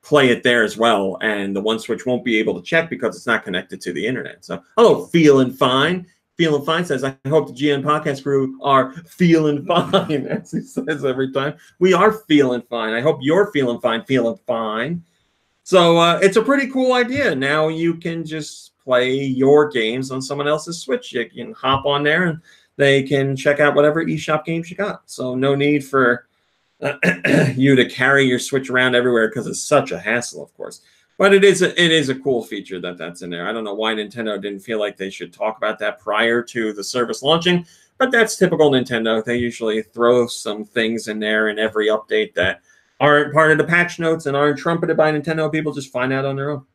play it there as well. And the one Switch won't be able to check because it's not connected to the internet. So, hello, Feeling Fine. Feeling Fine says, I hope the GN podcast crew are feeling fine, as he says every time. We are feeling fine. I hope you're feeling fine, feeling fine. So it's a pretty cool idea. Now you can just play your games on someone else's Switch. You can hop on there and they can check out whatever eShop games you got. So no need for you to carry your Switch around everywhere because it's such a hassle, of course. But it is a cool feature that's in there. I don't know why Nintendo didn't feel like they should talk about that prior to the service launching, but that's typical Nintendo. They usually throw some things in there in every update that aren't part of the patch notes and aren't trumpeted by Nintendo. People just find out on their own.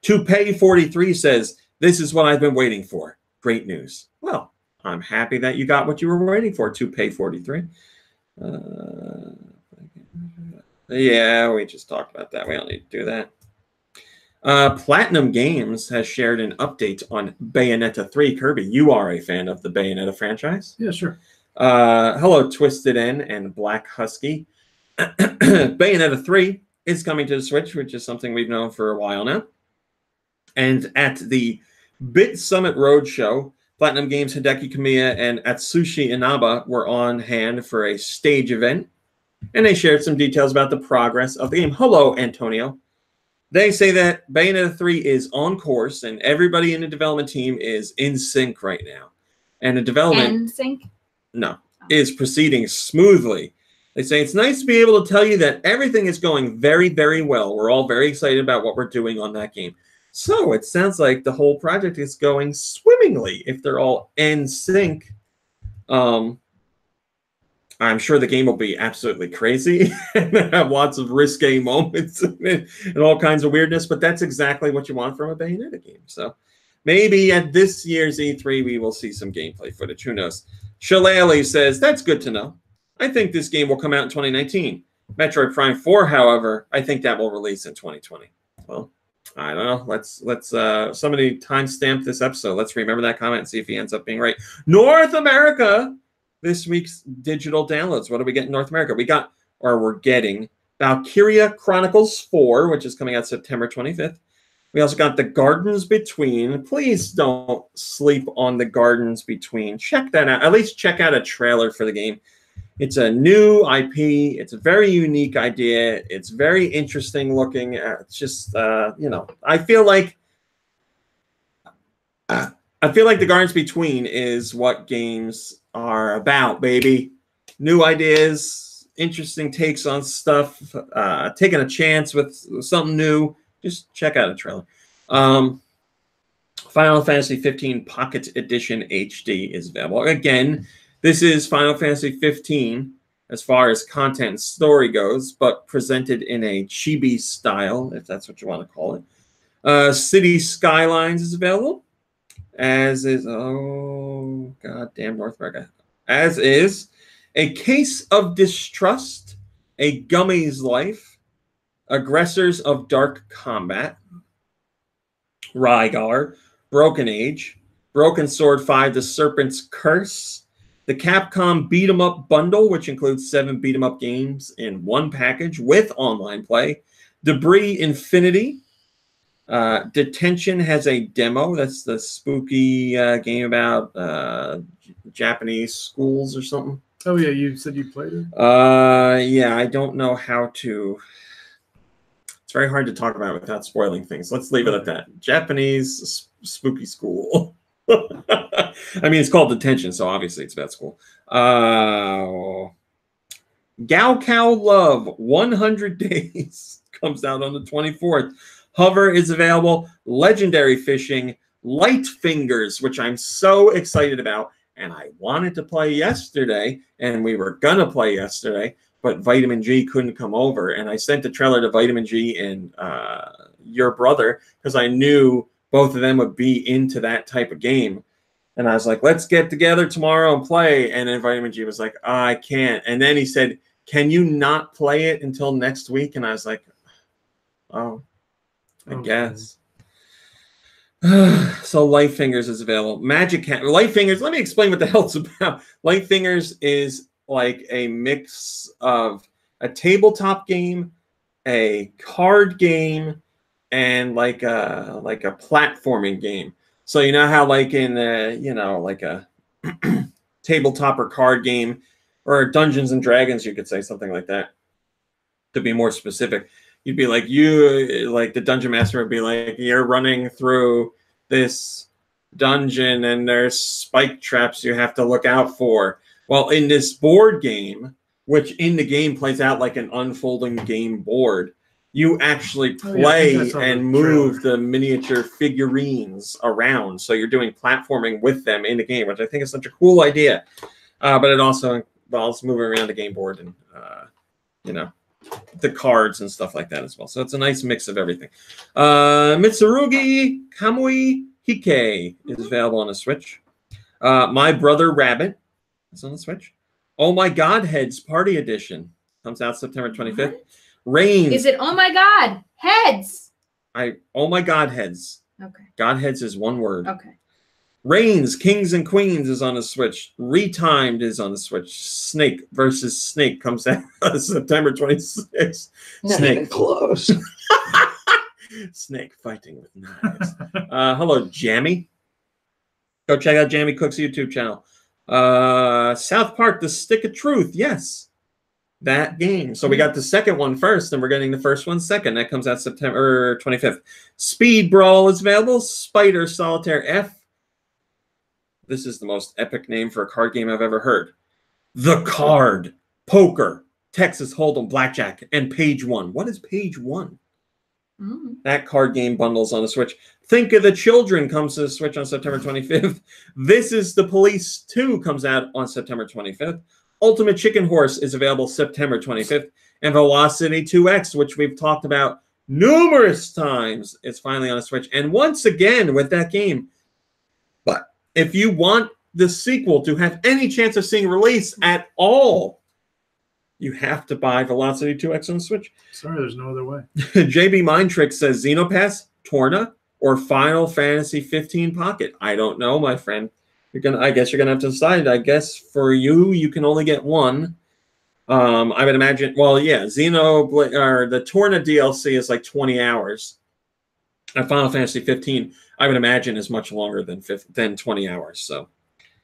ToPay43 says, this is what I've been waiting for. Great news. Well, I'm happy that you got what you were waiting for, ToPay43. Yeah, we just talked about that. We don't need to do that. Platinum Games has shared an update on Bayonetta 3. Kirby, you are a fan of the Bayonetta franchise? Yeah, sure. Hello, Twisted N and Black Husky. Bayonetta 3 is coming to the Switch, which is something we've known for a while now. And at the Bit Summit Roadshow, Platinum Games Hideki Kamiya and Atsushi Inaba were on hand for a stage event, and they shared some details about the progress of the game. Hello, Antonio. They say that Bayonetta 3 is on course, and everybody in the development team is in sync right now. And the development... In sync? No, is proceeding smoothly. They say it's nice to be able to tell you that everything is going very, very well. We're all very excited about what we're doing on that game. So it sounds like the whole project is going swimmingly if they're all in sync. I'm sure the game will be absolutely crazy and have lots of risque moments and all kinds of weirdness, but that's exactly what you want from a Bayonetta game. So maybe at this year's E3, we will see some gameplay footage. Who knows? Shillelagh says, that's good to know. I think this game will come out in 2019. Metroid Prime 4, however, I think that will release in 2020. Well, I don't know. Let's somebody timestamp this episode. Let's remember that comment and see if he ends up being right. North America, this week's digital downloads. What do we get in North America? We're getting Valkyria Chronicles 4, which is coming out September 25th. We also got The Gardens Between. Please don't sleep on The Gardens Between. Check that out. At least check out a trailer for the game. It's a new IP. It's a very unique idea. It's very interesting looking. It's just, I feel like The Gardens Between is what games are about, baby. New ideas, interesting takes on stuff, taking a chance with something new. Just check out a trailer. Final Fantasy 15 Pocket Edition HD is available. Again, this is Final Fantasy 15 as far as content and story goes, but presented in a chibi style, if that's what you want to call it. City Skylines is available, as is, oh, goddamn North America, as is A Case of Distrust, A Gummy's Life, Aggressors of Dark Combat, Rygar, Broken Age, Broken Sword 5, The Serpent's Curse, the Capcom Beat 'em Up Bundle, which includes 7 beat 'em up games in one package with online play, Debris Infinity, Detention has a demo. That's the spooky game about Japanese schools or something. Oh, yeah, you said you played it? Yeah, I don't know how to... It's very hard to talk about it without spoiling things. Let's leave it at that. Japanese spooky school. I mean, it's called Detention, so obviously it's about school. Gao Cow Love, 100 Days, comes out on the 24th. Hover is available. Legendary Fishing, Light Fingers, which I'm so excited about. and I wanted to play yesterday, and we were going to play yesterday, but Vitamin G couldn't come over. And I sent the trailer to Vitamin G and your brother because I knew both of them would be into that type of game. And I was like, let's get together tomorrow and play. And then Vitamin G was like, I can't. And then he said, can you not play it until next week? And I was like, oh, I guess. So Light Fingers is available. Light Fingers, let me explain what the hell it's about. Light Fingers is like a mix of a tabletop game, a card game, and like a platforming game. So you know how like in like a tabletop or card game or Dungeons and Dragons, you could say something like that. To be more specific, you'd be like the dungeon master would be like, you're running through this dungeon and there's spike traps you have to look out for. Well, in this board game, which in the game plays out like an unfolding game board, you actually play and move the miniature figurines around. So you're doing platforming with them in the game, which I think is such a cool idea. But it also involves moving around the game board and, the cards and stuff like that as well. So it's a nice mix of everything. Mitsurugi Kamui Hike is available on the Switch. My Brother Rabbit is on the Switch. Oh My God Heads Party Edition comes out September 25th. What? Reigns. Is it Oh My God Heads? Oh My God Heads. Okay. Godheads is one word. Okay. Reigns, Kings and Queens is on the Switch. Retimed is on the Switch. Snake versus Snake comes out September 26th. Not Snake. even close. Snake fighting with knives. Hello, Jammy. Go check out Jammy Cook's YouTube channel. South Park, The Stick of Truth. Yes, that game. So we got the second one first, and we're getting the first one second. That comes out September 25th. Speed Brawl is available. Spider Solitaire F. This is the most epic name for a card game I've ever heard. The Card, Poker, Texas Hold'em, Blackjack, and Page One. What is Page One? Mm. That card game bundles on the Switch. Think of the Children comes to the Switch on September 25th. This is the Police 2 comes out on September 25th. Ultimate Chicken Horse is available September 25th. And Velocity 2X, which we've talked about numerous times, is finally on the Switch. And once again with that game, but if you want the sequel to have any chance of seeing release at all, you have to buy Velocity 2X on the Switch. Sorry, there's no other way. JB Mind Trick says Xenopass, Torna, or Final Fantasy 15 Pocket. I don't know, my friend. I guess you're gonna have to decide. I guess for you, you can only get one. I would imagine. Well, yeah, the Torna DLC is like 20 hours. And Final Fantasy 15, I would imagine, is much longer than 20 hours. So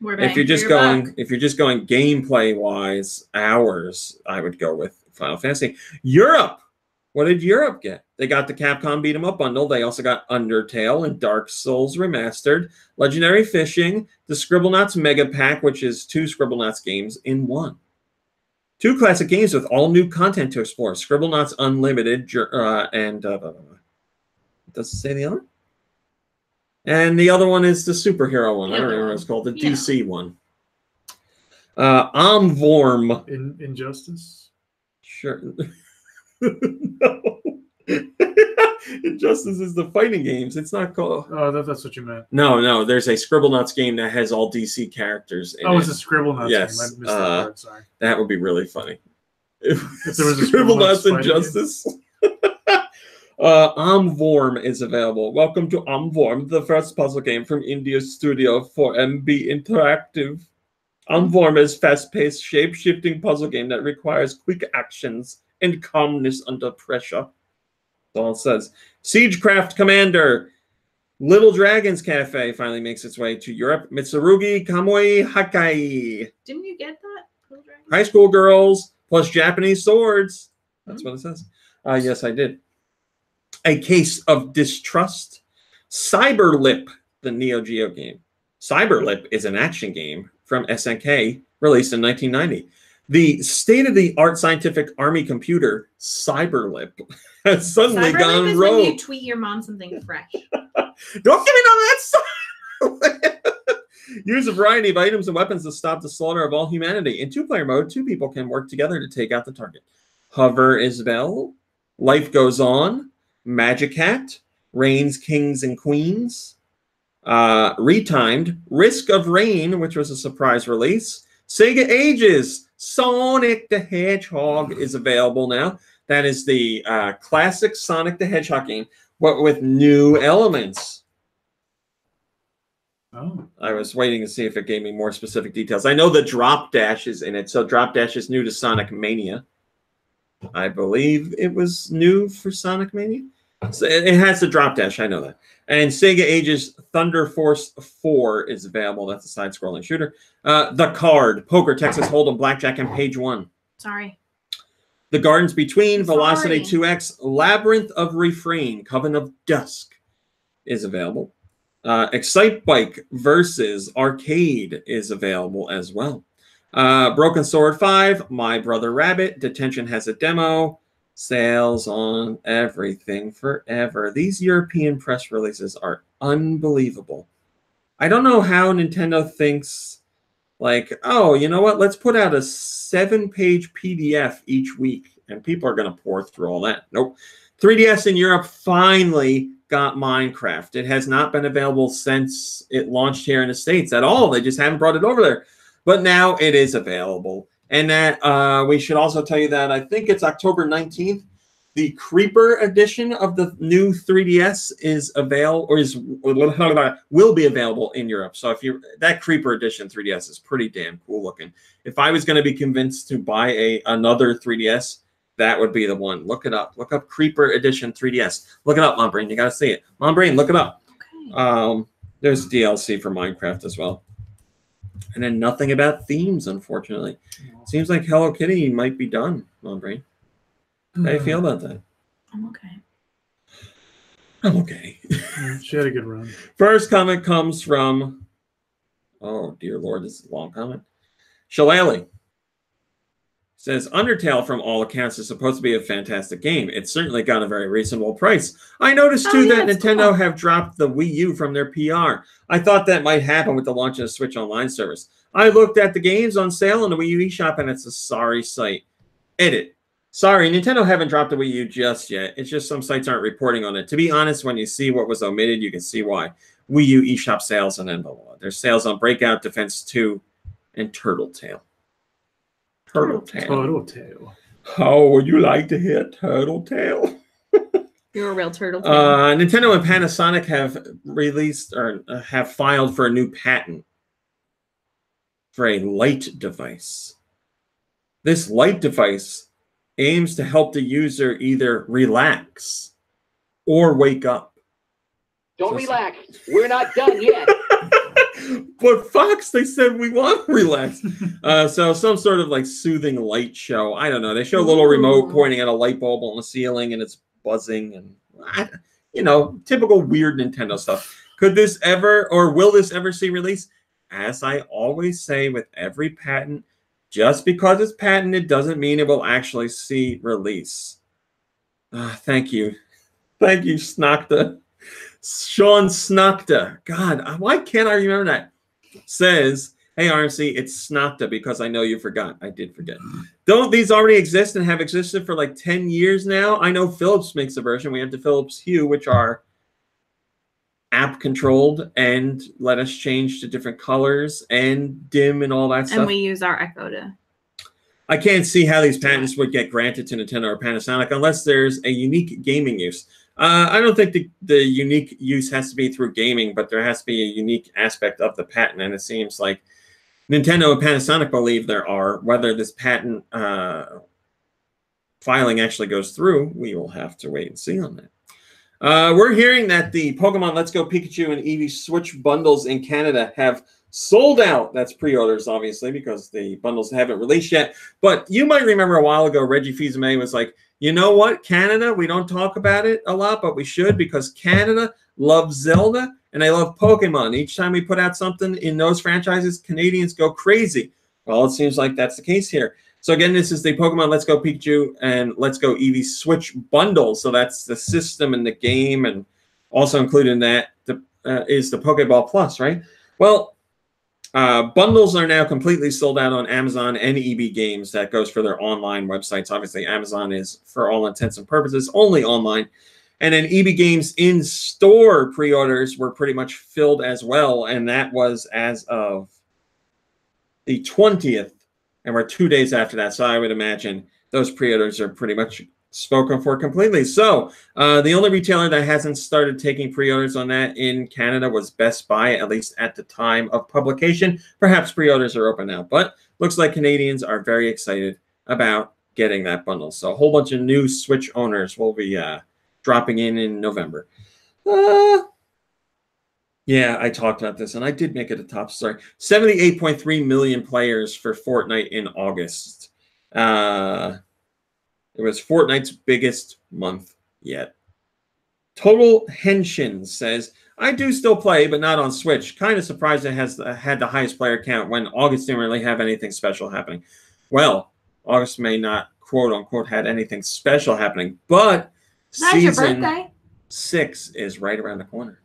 if you're just going gameplay wise hours, I would go with Final Fantasy. Europe. What did Europe get? They got the Capcom Beat 'em Up bundle. They also got Undertale and Dark Souls Remastered, Legendary Fishing, the Scribblenauts Mega Pack, which is 2 Scribblenauts games in one. 2 classic games with all new content to explore. Scribblenauts Unlimited and does it say the other? And the other one is the superhero one. I don't remember what it's called. The DC one. Omvorm. Injustice? Sure. No. Injustice is the fighting games. It's not called. Oh, that's what you meant. No. There's a Scribblenauts game that has all DC characters in it. It's a Scribblenauts game. I missed that part, sorry. That would be really funny. If there was a Scribblenauts Injustice. Omvorm is available. Welcome to Omvorm, the first puzzle game from India Studio for MB Interactive. Omvorm is fast-paced, shape-shifting puzzle game that requires quick actions and calmness under pressure. That's all it says. Siegecraft Commander. Little Dragons Cafe finally makes its way to Europe. Mitsurugi Kamui Hakai. Didn't you get that? High school girls plus Japanese swords. That's what it says. Yes, I did. A Case of Distrust. Cyberlip, the Neo Geo game. Cyberlip is an action game from SNK released in 1990. The state-of-the-art scientific army computer, Cyberlip, has suddenly gone is rogue. When you tweet your mom something fresh. Don't give me none of that stuff. Use a variety of items and weapons to stop the slaughter of all humanity. In two-player mode, 2 people can work together to take out the target. Hover is available. Life Goes On. Magic Hat. Reigns, Kings, and Queens. Retimed. Risk of Rain, which was a surprise release. Sega Ages. Sonic the Hedgehog is available now. That is the classic Sonic the Hedgehog game, but with new elements. Oh. I was waiting to see if it gave me more specific details. I know the Drop Dash is in it, so Drop Dash is new to Sonic Mania. I believe it was new for Sonic Mania. So it has the Drop Dash, I know that. And Sega Ages Thunder Force 4 is available. That's a side-scrolling shooter. The Card, Poker, Texas Hold'em, Blackjack, and Page 1. Sorry. The Gardens Between, Velocity Sorry. 2X, Labyrinth of Refrain, Coven of Dusk is available. Excite Bike versus Arcade is available as well. Broken Sword 5, My Brother Rabbit, Detention has a demo. Sales on everything forever. These European press releases are unbelievable. I don't know how Nintendo thinks, like, oh, you know what? Let's put out a 7-page PDF each week, and people are going to pour through all that. Nope. 3DS in Europe finally got Minecraft. It has not been available since it launched here in the States at all. They just haven't brought it over there. But now it is available. And that we should also tell you that I think it's October 19th. The Creeper edition of the new 3DS is available, or will be available in Europe. So if you that Creeper edition 3DS is pretty damn cool looking. If I was going to be convinced to buy another 3DS, that would be the one. Look it up. Look up Creeper edition 3DS. Look it up, Mom Brain. You got to see it. Mom Brain, look it up. Okay. There's DLC for Minecraft as well. And then nothing about themes, unfortunately. Seems like Hello Kitty might be done, Mom Brain. How do you feel about that? I'm okay. I'm okay. Yeah, she had a good run. First comment comes from, oh, dear Lord, this is a long comment. Shillelagh says, Undertale, from all accounts, is supposed to be a fantastic game. It's certainly got a very reasonable price. I noticed, too, that Nintendo have dropped the Wii U from their PR. I thought that might happen with the launch of the Switch Online service. I looked at the games on sale on the Wii U eShop, and it's a sorry site. Edit. Sorry, Nintendo haven't dropped the Wii U just yet. It's just some sites aren't reporting on it. To be honest, when you see what was omitted, you can see why. Wii U eShop sales and then blah, blah, blah. There's sales on Breakout, Defense 2, and Turtle Tail. Turtle Tail. How would you like to hear Turtle Tail? You're a real turtle. Tail. Nintendo and Panasonic have released or have filed for a new patent for a light device. This light device aims to help the user either relax or wake up. Don't relax. We're not done yet. But Fox, they said we want to relax. So some sort of like soothing light show. I don't know. They show a little remote pointing at a light bulb on the ceiling and it's buzzing and, you know, typical weird Nintendo stuff. Could this ever, or will this ever see release? As I always say with every patent, just because it's patented doesn't mean it will actually see release. Thank you. Thank you, Snokta. Sean Snokta. God, why can't I remember that? Says, hey, RMC, it's Snokta because I know you forgot. I did forget. Don't these already exist and have existed for like 10 years now? I know Philips makes a version. We have the Philips Hue, which are app controlled and let us change to different colors and dim and all that stuff. And we use our Echo to. I can't see how these patents would get granted to Nintendo or Panasonic unless there's a unique gaming use. I don't think the unique use has to be through gaming, but there has to be a unique aspect of the patent, and it seems like Nintendo and Panasonic believe there are. Whether this patent filing actually goes through, we will have to wait and see on that. We're hearing that the Pokemon Let's Go Pikachu and Eevee Switch bundles in Canada have sold out. That's pre-orders, obviously, because the bundles haven't released yet. But you might remember a while ago, Reggie Fils-Aimé was like, you know what, Canada, we don't talk about it a lot, but we should, because Canada loves Zelda and they love Pokemon. Each time we put out something in those franchises, Canadians go crazy. Well, it seems like that's the case here. So again, this is the Pokemon Let's Go Pikachu and Let's Go Eevee Switch bundle. So that's the system and the game, and also included in that is the Pokeball Plus, right? Well, Bundles are now completely sold out on Amazon and EB Games. That goes for their online websites. Obviously, Amazon is, for all intents and purposes, only online. And then EB Games in-store pre-orders were pretty much filled as well, and that was as of the 20th, and we're 2 days after that, so I would imagine those pre-orders are pretty much spoken for completely. So the only retailer that hasn't started taking pre-orders on that in Canada was Best Buy, at least at the time of publication. Perhaps pre-orders are open now, but looks like Canadians are very excited about getting that bundle. So a whole bunch of new Switch owners will be dropping in November. Yeah, I talked about this, and I did make it a top story. 78.3 million players for Fortnite in August. It was Fortnite's biggest month yet. Total Henshin says, I do still play, but not on Switch. Kind of surprised it has had the highest player count when August didn't really have anything special happening. Well, August may not, quote-unquote, had anything special happening, but That's your birthday. 6 is right around the corner.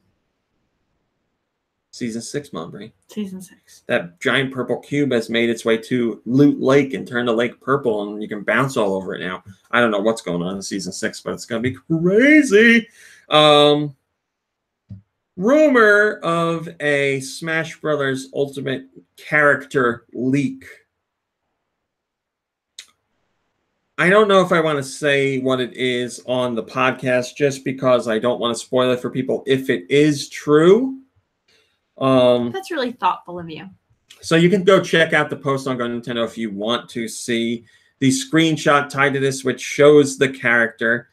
Season 6, Mom Brain. Season 6. That giant purple cube has made its way to Loot Lake and turned the lake purple, and you can bounce all over it now. I don't know what's going on in Season 6, but it's going to be crazy. Rumor of a Smash Brothers Ultimate character leak. I don't know if I want to say what it is on the podcast just because I don't want to spoil it for people if it is true. That's really thoughtful of you. So you can go check out the post on GoNintendo if you want to see the screenshot tied to this, which shows the character.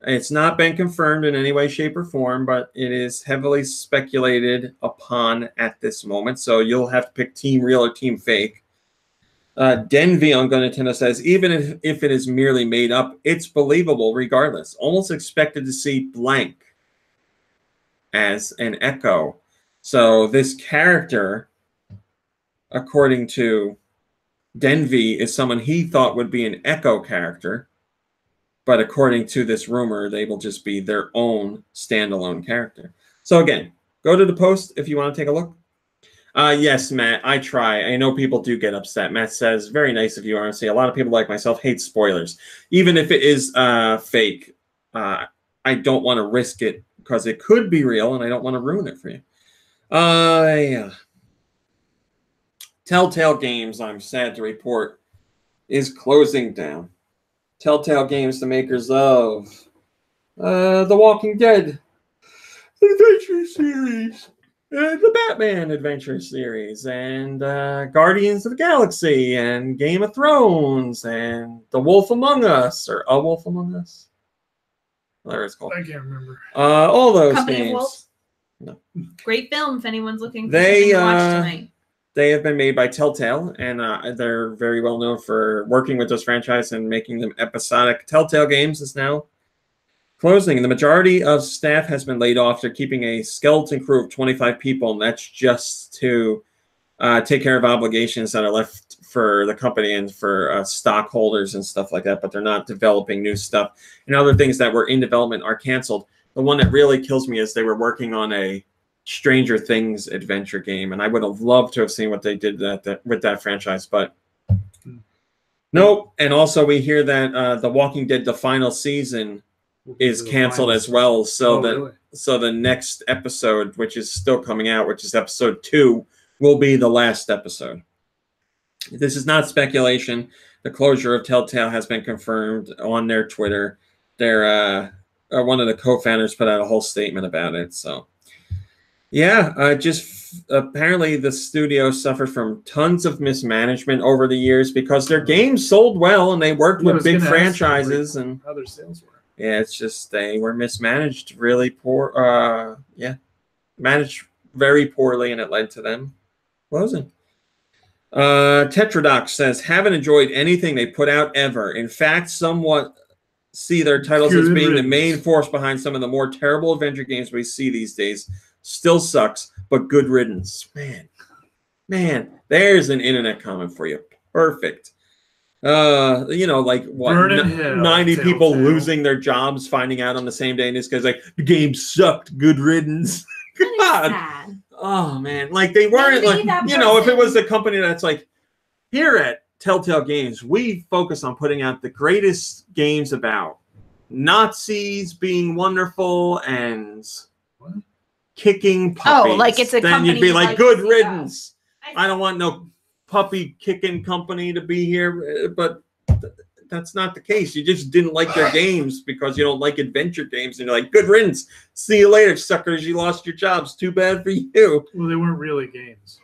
It's not been confirmed in any way, shape, or form, but it is heavily speculated upon at this moment. So you'll have to pick Team Real or Team Fake. Denvi on GoNintendo says, even if it is merely made up, it's believable regardless. Almost expected to see blank as an echo. So this character, according to Denvi, is someone he thought would be an Echo character. But according to this rumor, they will just be their own standalone character. So again, go to the post if you want to take a look. Yes, Matt, I try. I know people do get upset. Matt says, very nice of you, honestly. A lot of people like myself hate spoilers. Even if it is fake, I don't want to risk it because it could be real, and I don't want to ruin it for you. Yeah. Telltale Games, I'm sad to report, is closing down. Telltale Games, the makers of The Walking Dead Adventure Series, the Batman Adventure Series, and Guardians of the Galaxy, and Game of Thrones, and The Wolf Among Us, or A Wolf Among Us. Whatever it's called. I can't remember. All those Company of games. Wolves? No. Great film if anyone's looking for something to watch tonight. They have been made by Telltale, and they're very well known for working with those franchises and making them episodic. Telltale Games is now closing. The majority of staff has been laid off. They're keeping a skeleton crew of 25 people, and that's just to take care of obligations that are left for the company and for stockholders and stuff like that, but they're not developing new stuff. And other things that were in development are canceled. The one that really kills me is they were working on a Stranger Things adventure game, and I would have loved to have seen what they did with that franchise, but nope. And also we hear that The Walking Dead, the final season, is canceled as well. So really? So the next episode, which is still coming out, which is episode 2, will be the last episode. This is not speculation. The closure of Telltale has been confirmed on their Twitter. They're one of the co-founders put out a whole statement about it. So, yeah, just apparently the studio suffered from tons of mismanagement over the years because their games sold well and they worked with big franchises and how their sales were. Yeah, it's just they were mismanaged really poor. Managed very poorly, and it led to them closing. Tetradox says, haven't enjoyed anything they put out ever. In fact, somewhat see their titles as being the main force behind some of the more terrible adventure games we see these days. Still sucks, but good riddance. Man, there's an internet comment for you. Perfect. Like what? 90 people losing their jobs, finding out on the same day, and this guy's like, the game sucked. Good riddance. God. oh man, like they weren't Maybe like, that you know, if it person- was a company that's like, here at Telltale Games, we focus on putting out the greatest games about Nazis being wonderful and What? kicking puppies. Oh, like it's a then company you'd be you'd like, like to good see riddance. go. I don't want no puppy kicking company to be here, but that's not the case. You just didn't like their games because you don't like adventure games, and you're like, good riddance. See you later, suckers. You lost your jobs. Too bad for you. Well, they weren't really games,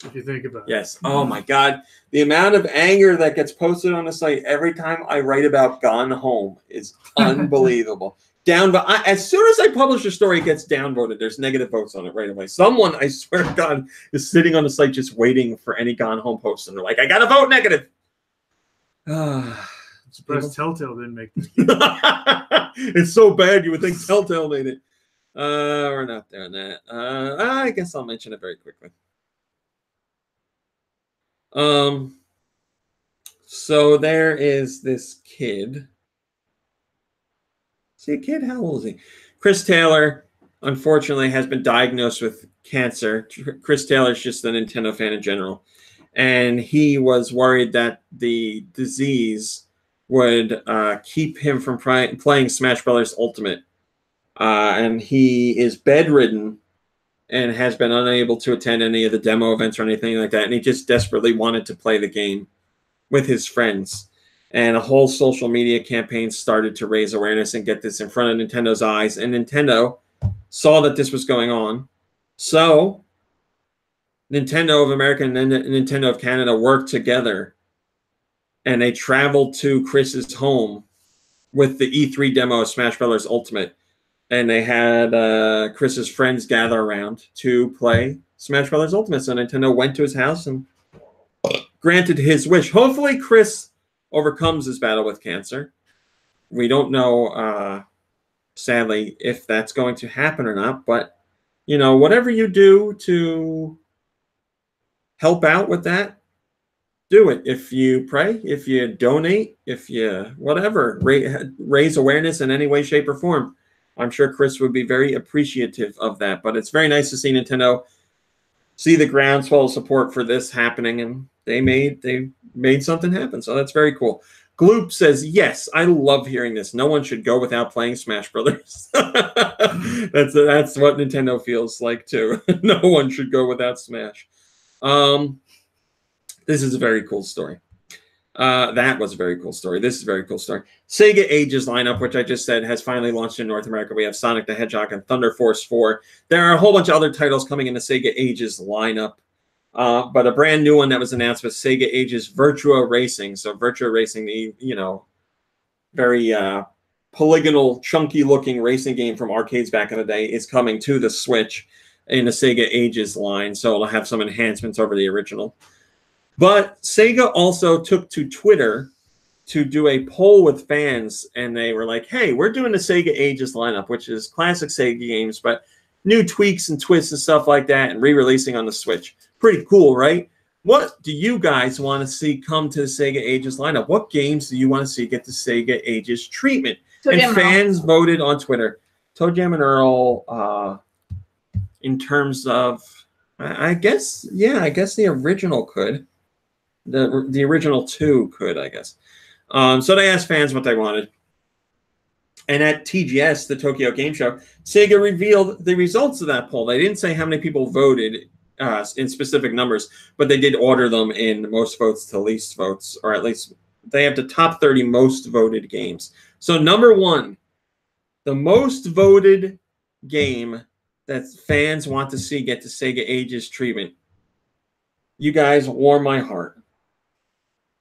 if you think about it. Yes. Oh my God. The amount of anger that gets posted on the site every time I write about Gone Home is unbelievable. As soon as I publish a story, it gets downvoted. There's negative votes on it right away. Someone, I swear to God, is sitting on the site just waiting for any Gone Home post, and they're like, I got to vote negative. I'm surprised Telltale didn't make this. It's so bad you would think Telltale made it. We're not doing that. I guess I'll mention it very quickly. So there is this kid. See a kid? How old is he? Chris Taylor, unfortunately, has been diagnosed with cancer. Chris Taylor's just a Nintendo fan in general. And he was worried that the disease would keep him from playing Smash Brothers Ultimate. And he is bedridden and has been unable to attend any of the demo events or anything like that. And he just desperately wanted to play the game with his friends. And a whole social media campaign started to raise awareness and get this in front of Nintendo's eyes. And Nintendo saw that this was going on. So Nintendo of America and Nintendo of Canada worked together. And they traveled to Chris's home with the E3 demo of Smash Brothers Ultimate. And they had Chris's friends gather around to play Smash Brothers Ultimate. So Nintendo went to his house and granted his wish. Hopefully Chris overcomes his battle with cancer. We don't know, sadly, if that's going to happen or not. But, you know, whatever you do to help out with that, do it. If you pray, if you donate, if you whatever, raise awareness in any way, shape, or form. I'm sure Chris would be very appreciative of that. But it's very nice to see Nintendo see the groundswell of support for this happening, and they made something happen. So that's very cool. Gloop says, yes, I love hearing this. No one should go without playing Smash Brothers. That's what Nintendo feels like too. No one should go without Smash. This is a very cool story. That was a very cool story. This is a very cool story. Sega Ages lineup, which I just said, has finally launched in North America. We have Sonic the Hedgehog and Thunder Force 4. There are a whole bunch of other titles coming in the Sega Ages lineup. But a brand new one that was announced was Sega Ages Virtua Racing. So Virtua Racing, the, you know, very polygonal, chunky-looking racing game from arcades back in the day, is coming to the Switch in the Sega Ages line. So it'll have some enhancements over the original. But Sega also took to Twitter to do a poll with fans, and they were like, hey, we're doing the Sega Ages lineup, which is classic Sega games, but new tweaks and twists and stuff like that, and re-releasing on the Switch. Pretty cool, right? What do you guys want to see come to the Sega Ages lineup? What games do you want to see get the Sega Ages treatment? And fans voted on Twitter. Toe Jam and Earl, in terms of, I guess the original could. The original two could, I guess. So they asked fans what they wanted. And at TGS, the Tokyo Game Show, Sega revealed the results of that poll. They didn't say how many people voted in specific numbers, but they did order them in most votes to least votes, or at least they have the top 30 most voted games. So number one, the most voted game that fans want to see get the Sega Ages treatment. You guys warm my heart.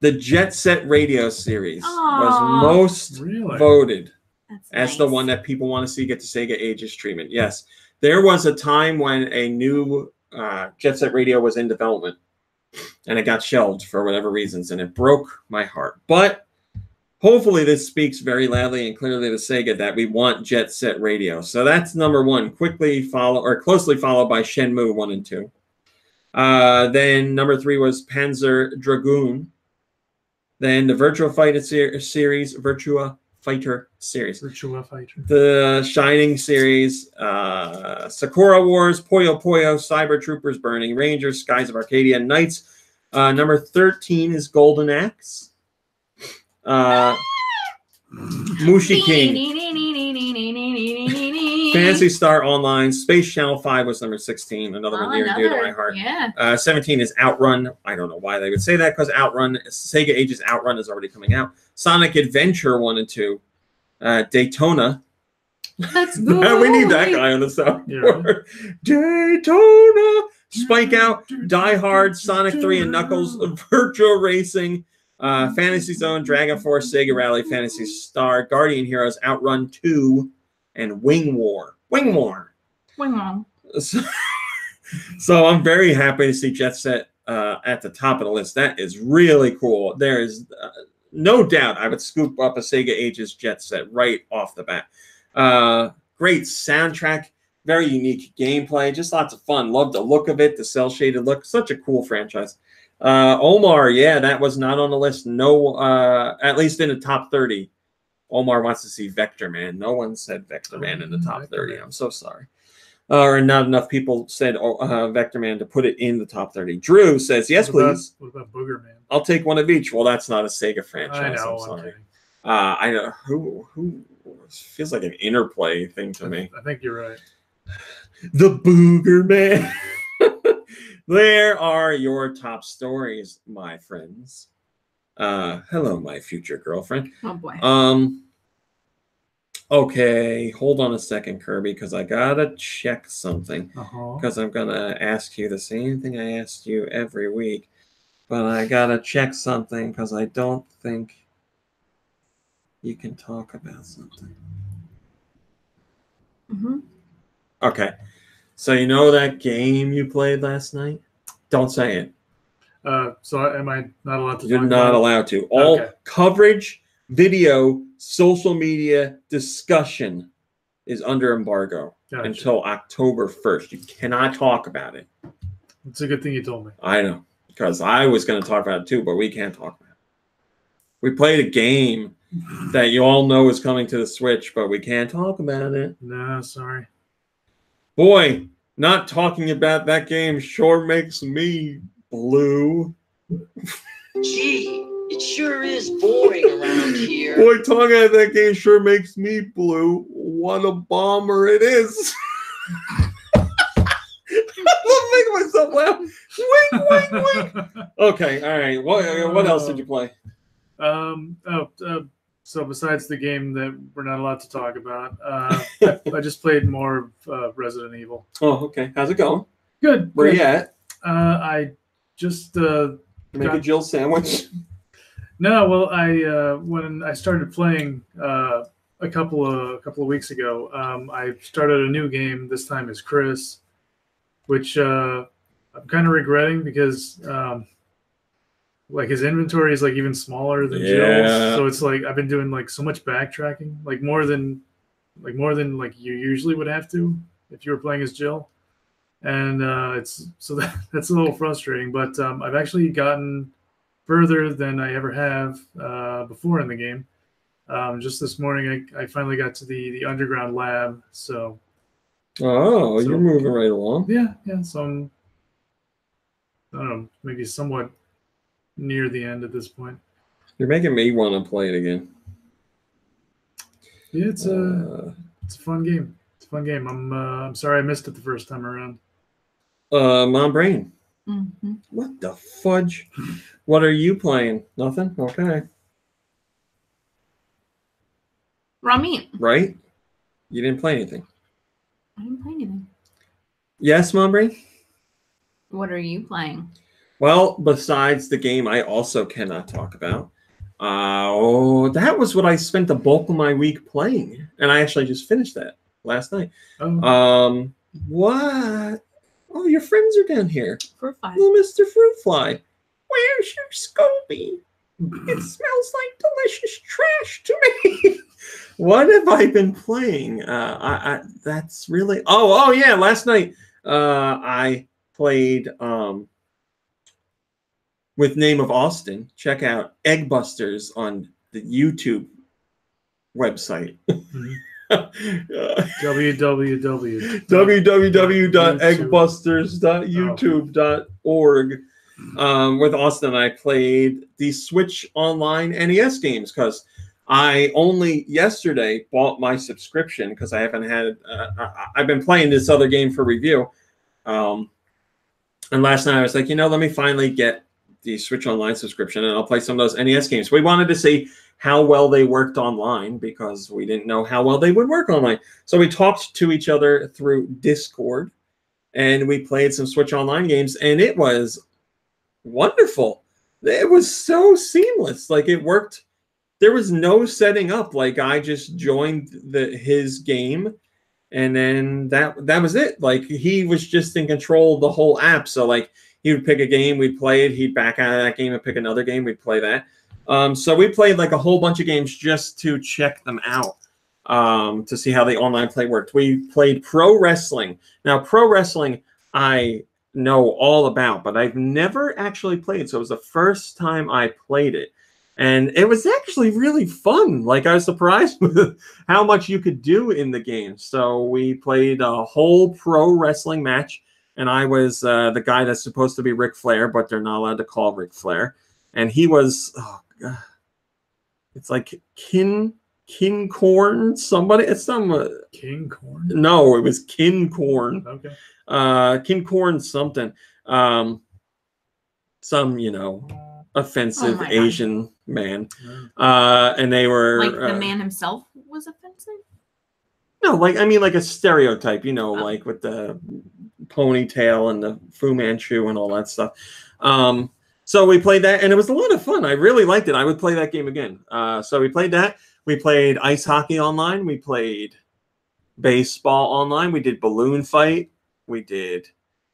The Jet Set Radio series was most voted as the one that people want to see get the Sega Ages treatment. Yes, there was a time when a new Jet Set Radio was in development, and it got shelved for whatever reasons, and it broke my heart. But hopefully this speaks very loudly and clearly to Sega that we want Jet Set Radio. So that's number one, closely followed by Shenmue 1 and 2. Then number 3 was Panzer Dragoon. Then the Virtua Fighter series, Virtua Fighter series. Virtua Fighter. The Shining series, Sakura Wars, Puyo Puyo, Cyber Troopers, Burning Rangers, Skies of Arcadia, Knights. Number 13 is Golden Axe. Mushi King. Fantasy Star Online. Space Channel 5 was number 16. Another one near and dear to my heart. Yeah. 17 is Outrun. I don't know why they would say that, because Sega Ages Outrun is already coming out. Sonic Adventure 1 and 2. Daytona. Let's go. We need that guy on the soundboard. Yeah. Daytona. Spike Out. Die Hard. Sonic 3 and Knuckles. Virtual Racing. Fantasy Zone. Dragon Force. Sega Rally. Fantasy Star. Guardian Heroes. Outrun 2. And Wing War. Wing War. Wing War. So I'm very happy to see Jet Set at the top of the list. That is really cool. There is no doubt I would scoop up a Sega Ages Jet Set right off the bat. Great soundtrack, very unique gameplay, just lots of fun. Love the look of it, the cel-shaded look. Such a cool franchise. Omar, yeah, that was not on the list. No, at least in the top 30. Omar wants to see Vector Man. No one said Vector Man in the top 30. I'm so sorry. Or not enough people said Vector Man to put it in the top 30. Drew says, yes, please. What about Booger Man? I'll take one of each. Well, that's not a Sega franchise. I know. I'm sorry. I know who feels like an Interplay thing to me. I think you're right. The Booger Man. There are your top stories, my friends. Hello, my future girlfriend. Oh boy. Okay, hold on a second, Kirby, because I gotta check something. Because Uh-huh. I'm gonna ask you the same thing I asked you every week, but I gotta check something because I don't think you can talk about something. Mm-hmm. Okay, so you know that game you played last night? Don't say it. So am I not allowed to? You're talk not about it? allowed to. All Okay. coverage, video, social media discussion is under embargo Gotcha. until October 1st. You cannot talk about it. It's a good thing you told me. I know, because I was going to talk about it too, but we can't talk about it. We played a game that you all know is coming to the Switch, but we can't talk about it. No, sorry. Boy, not talking about that game sure makes me blue. Gee, it sure is boring around here. Boy, talking about that game sure makes me blue. What a bomber it is. I'm making myself laugh. Wink, wink, wink. Okay, all right. What else did you play? So besides the game that we're not allowed to talk about, I just played more of Resident Evil. Oh, okay. How's it going? Good. Where good. you at? I just Make a Jill sandwich. No, well, when I started playing a couple of weeks ago, I started a new game. This time as Chris, which I'm kind of regretting because like his inventory is like even smaller than Jill's. So it's like I've been doing like so much backtracking, like more than you usually would have to if you were playing as Jill. And that's a little frustrating. But I've actually gotten further than I ever have before in the game. Just this morning, I finally got to the underground lab. So you're moving right along. Yeah. So I'm, I don't know, maybe somewhat near the end at this point. You're making me want to play it again. Yeah, it's a fun game. It's a fun game. I'm sorry I missed it the first time around. Mom Brain. Mm-hmm. What the fudge? What are you playing? Nothing? Okay. Rami. Right? You didn't play anything. I didn't play anything. Yes, Mom Brain? What are you playing? Well, besides the game I also cannot talk about. That was what I spent the bulk of my week playing. And I actually just finished that last night. Oh. What? Oh, your friends are down here. Fruit Fly. Little Mr. Fruit Fly. Where's your Scooby? It smells like delicious trash to me. What have I been playing? That's really... Oh, yeah, last night I played... with Name of Austin. Check out Egg Busters on the YouTube website. Mhm. www.eggbusters.youtube.org. With Austin, I played the Switch Online NES games because I only yesterday bought my subscription because I haven't had. I've been playing this other game for review, and last night I was like, let me finally get the Switch Online subscription, and I'll play some of those NES games. We wanted to see how well they worked online because we didn't know how well they would work online. So we talked to each other through Discord, and we played some Switch Online games, and it was wonderful. It was so seamless. Like, it worked. There was no setting up. Like, I just joined his game, and then that was it. Like, he was just in control of the whole app. So, like, he would pick a game, we'd play it, he'd back out of that game and pick another game, we'd play that. So we played like a whole bunch of games just to check them out, to see how the online play worked. We played pro wrestling. Now, pro wrestling, I know all about, but I've never actually played. So it was the first time I played it. And it was actually really fun. Like, I was surprised with how much you could do in the game. So we played a whole pro wrestling match. And I was the guy that's supposed to be Ric Flair, but they're not allowed to call Ric Flair. And he was, oh God, it's like King Corn, somebody. It's some King Corn. No, it was King Corn. Okay. King Corn something. Some offensive Asian man. And they were like the man himself was offensive. No, like a stereotype. Like with the ponytail and the Fu Manchu and all that stuff. So we played that, and it was a lot of fun. I really liked it. I would play that game again. So we played that. We played ice hockey online. We played baseball online. We did balloon fight. We did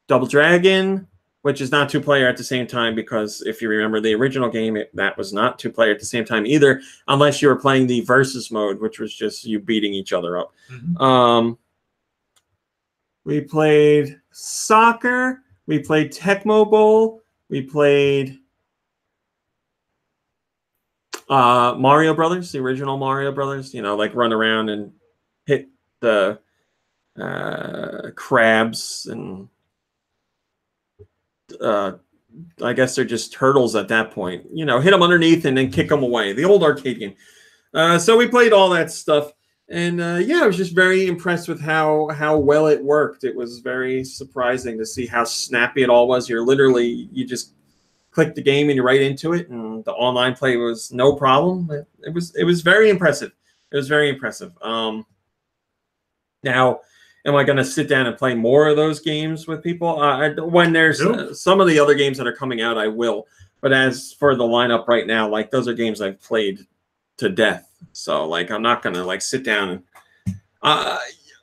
Double Dragon, which is not two-player at the same time, because if you remember the original game, that was not two-player at the same time either, unless you were playing the versus mode, which was just you beating each other up. Mm-hmm. We played soccer. We played Tecmo Bowl. We played Mario Brothers, the original Mario Brothers. Like run around and hit the crabs, and I guess they're just turtles at that point. Hit them underneath and then kick them away. The old arcade game. So we played all that stuff. And I was just very impressed with how well it worked. It was very surprising to see how snappy it all was. You just click the game and you're right into it, and the online play was no problem. It was very impressive. It was very impressive. Now, am I going to sit down and play more of those games with people? When there's some of the other games that are coming out, I will. But as for the lineup right now, like, those are games I've played to death. So, like, I'm not going to, like, sit down and...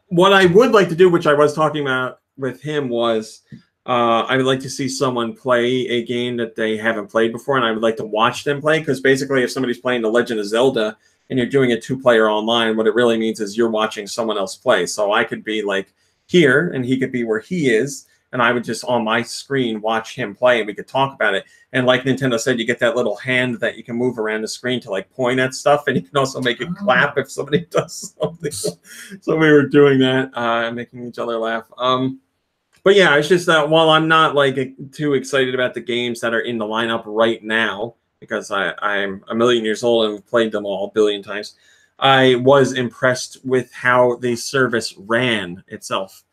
what I would like to do, which I was talking about with him, was I would like to see someone play a game that they haven't played before, and I would like to watch them play, because basically if somebody's playing The Legend of Zelda and you're doing a two-player online, what it really means is you're watching someone else play. So I could be, like, here, and he could be where he is, and I would just, on my screen, watch him play, and we could talk about it. And like Nintendo said, you get that little hand that you can move around the screen to, like, point at stuff, and you can also make it clap if somebody does something. So we were doing that, making each other laugh. But yeah, it's just that while I'm not, like, too excited about the games that are in the lineup right now, because I'm a million years old and have played them all a billion times, I was impressed with how the service ran itself.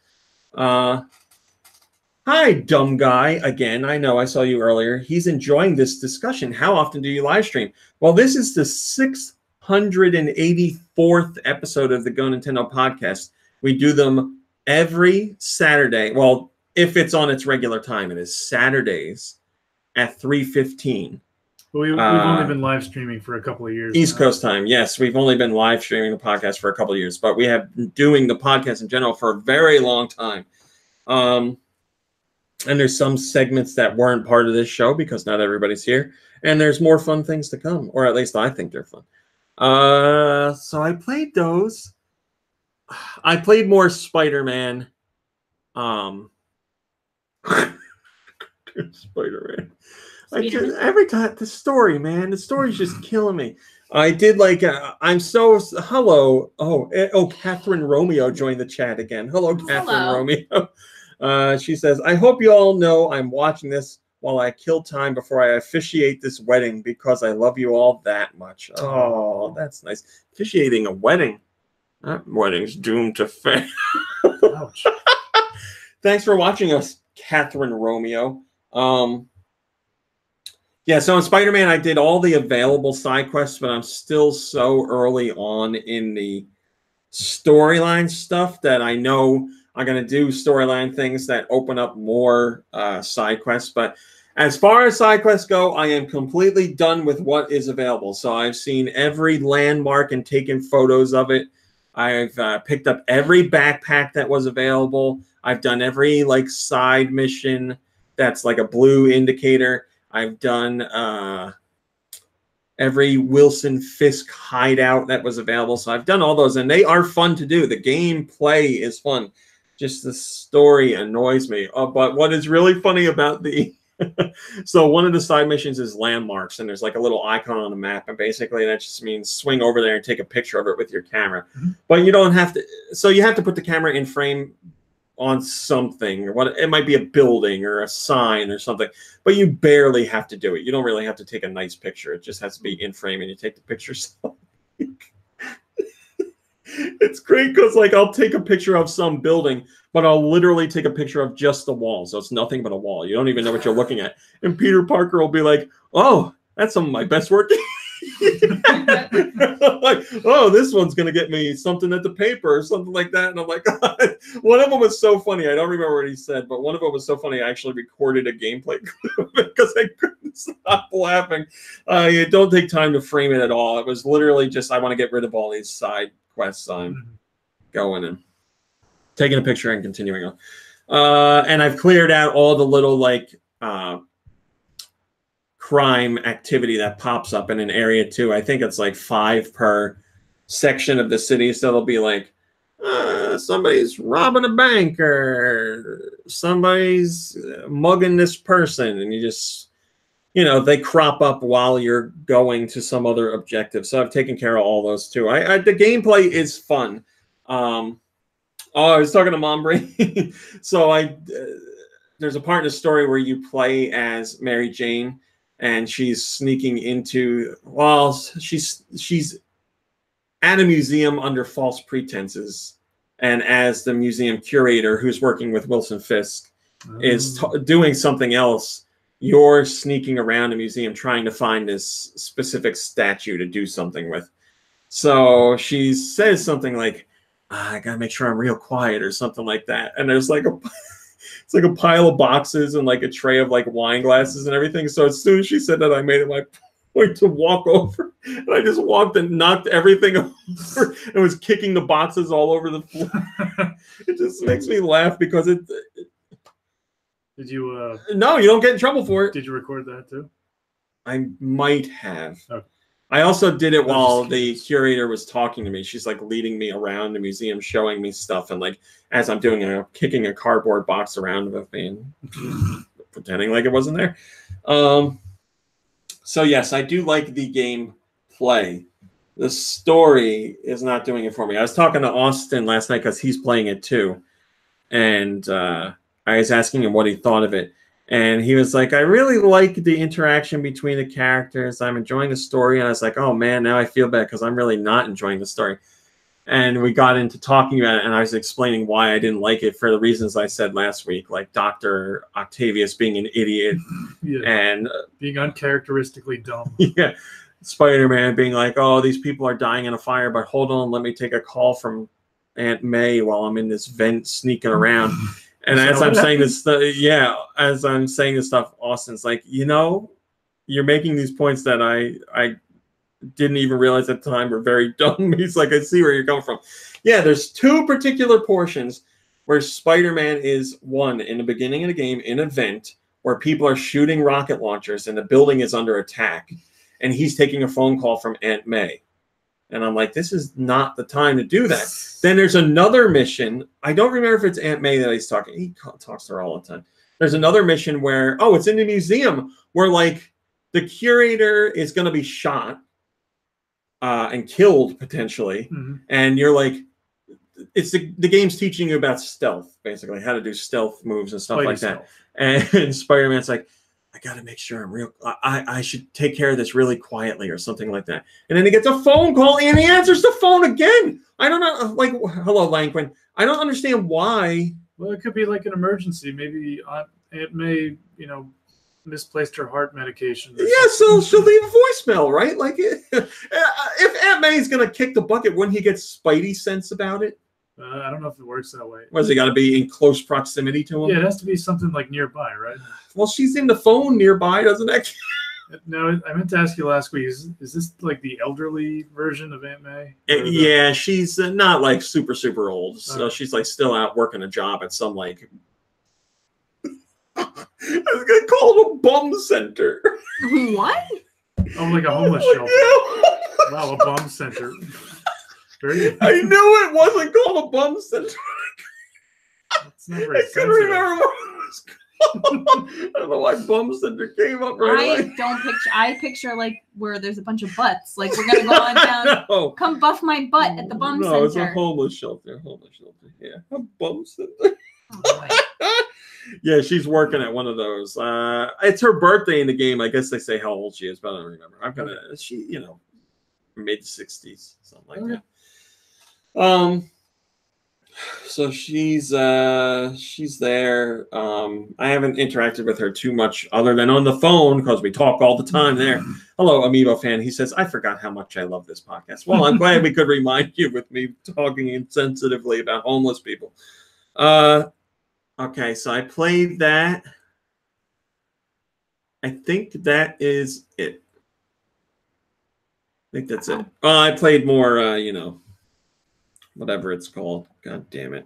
Hi, dumb guy. Again, I know I saw you earlier. He's enjoying this discussion. How often do you live stream? Well, this is the 684th episode of the GoNintendo podcast. We do them every Saturday. Well, if it's on its regular time, it is Saturdays at 3:15. We've only been live streaming for a couple of years. East Coast time, yes. We've only been live streaming the podcast for a couple of years, but we have been doing the podcast in general for a very long time. And there's some segments that weren't part of this show because not everybody's here. And there's more fun things to come, or at least I think they're fun. So I played those. I played more Spider-Man. Spider-Man. Every time, the story, man. The story's just killing me. I did like. I'm so hello. Oh, Catherine Romeo joined the chat again. Hello, Catherine Hello. Romeo. She says, "I hope you all know I'm watching this while I kill time before I officiate this wedding because I love you all that much." Oh, that's nice. Officiating a wedding. That wedding's doomed to fail. Ouch. Thanks for watching us, Catherine Romeo. Yeah, so in Spider-Man, I did all the available side quests, but I'm still so early on in the storyline stuff that I know I'm going to do storyline things that open up more side quests. But as far as side quests go, I am completely done with what is available. So I've seen every landmark and taken photos of it. I've picked up every backpack that was available. I've done every like side mission that's like a blue indicator. I've done every Wilson Fisk hideout that was available. So I've done all those, and they are fun to do. The gameplay is fun. Just the story annoys me. But what is really funny about the... so one of the side missions is landmarks, and there's like a little icon on the map, and basically that just means swing over there and take a picture of it with your camera. Mm-hmm. But you don't have to... So you have to put the camera in frame on something, or what it might be, a building or a sign or something, but you barely have to do it. You don't really have to take a nice picture. It just has to be in frame, and you take the picture. It's great because like I'll take a picture of some building, but I'll literally take a picture of just the wall, so it's nothing but a wall. You don't even know what you're looking at, and Peter Parker will be like, "Oh, that's some of my best work." Like, oh, this one's gonna get me something at the paper or something like that, and I'm like, God. One of them was so funny. I don't remember what he said, but one of them was so funny. I actually recorded a gameplay because I couldn't stop laughing. It don't take time to frame it at all. It was literally just, I want to get rid of all these side quests. I'm going and taking a picture and continuing on. And I've cleared out all the little like crime activity that pops up in an area too. I think it's like 5 per section of the city. So they'll be like, somebody's robbing a bank or somebody's mugging this person. And you just, you know, they crop up while you're going to some other objective. So I've taken care of all those too. The gameplay is fun. Oh, I was talking to Mom Brain. So there's a part in the story where you play as Mary Jane, and she's sneaking into, well, she's at a museum under false pretenses, and as the museum curator who's working with Wilson Fisk is doing something else, you're sneaking around a museum trying to find this specific statue to do something with. So she says something like, I gotta make sure I'm real quiet or something like that. And there's like it's like a pile of boxes and like a tray of like wine glasses and everything. So as soon as she said that, I made it my point to walk over, and I just walked and knocked everything over and was kicking the boxes all over the floor. It just makes me laugh because it. Did you? No, you don't get in trouble for it. Did you record that too? I might have. Okay. I also did it while the curator was talking to me. She's like leading me around the museum, showing me stuff, and like as I'm doing it, I'm kicking a cardboard box around with me and pretending like it wasn't there. So yes, I do like the game play. The story is not doing it for me. I was talking to Austin last night because he's playing it too, and I was asking him what he thought of it. And he was like, I really like the interaction between the characters. I'm enjoying the story. And I was like, oh, man, now I feel bad because I'm really not enjoying the story. And we got into talking about it, and I was explaining why I didn't like it for the reasons I said last week, like Dr. Octavius being an idiot. Yeah. And being uncharacteristically dumb. Yeah. Spider-Man being like, oh, these people are dying in a fire, but hold on, let me take a call from Aunt May while I'm in this vent sneaking around. And as I'm saying this, as I'm saying this stuff, Austin's like, you know, you're making these points that I didn't even realize at the time were very dumb. He's like, I see where you're coming from. Yeah, there's 2 particular portions where Spider-Man is, one, in the beginning of the game, in a vent where people are shooting rocket launchers and the building is under attack. And he's taking a phone call from Aunt May. And I'm like, this is not the time to do that. Then there's another mission. I don't remember if it's Aunt May that he's talking. He talks to her all the time. There's another mission where, oh, it's in the museum where, like, the curator is going to be shot. and killed potentially, and you're like, it's the game's teaching you about stealth, basically how to do stealth moves and stuff like that. And Spider-Man's like, I got to make sure I'm real. I should take care of this really quietly or something like that. And then he gets a phone call and he answers the phone again. I don't know. Like, hello, Lanquin. I don't understand why. Well, it could be like an emergency. Maybe Aunt May, misplaced her heart medication. Yeah, so she'll leave a voicemail, right? Like, if Aunt May's going to kick the bucket, wouldn't he get Spidey sense about it? I don't know if it works that way. Was he got to be in close proximity to him? Yeah, it has to be something like nearby, right? Well, she's in the phone nearby, doesn't it? No, I meant to ask you last week. Is this like the elderly version of Aunt May? Yeah, she's not like super old. So she's like still out working a job at some like I was gonna call it a bum center. What? Oh, like a homeless shelter. Wow, a bum center. Very good. I knew it wasn't called a bum center. It's not very I couldn't remember what it was called. I don't know why bum center came up right away. I picture like where there's a bunch of butts. Like we're gonna go on down. No. Come buff my butt at the bum center. No, it's a homeless shelter. Yeah, a bum center. Oh, boy. Yeah, she's working at one of those. It's her birthday in the game. I guess they say how old she is, but I don't remember. I'm gonna mid 60s, something like that. So she's there. I haven't interacted with her too much other than on the phone because we talk all the time there. Hello, Amiibo fan. He says, I forgot how much I love this podcast. Well, I'm glad we could remind you with me talking insensitively about homeless people. Okay, so I played that. I think that is it. I think that's it. I played more, whatever it's called. God damn it.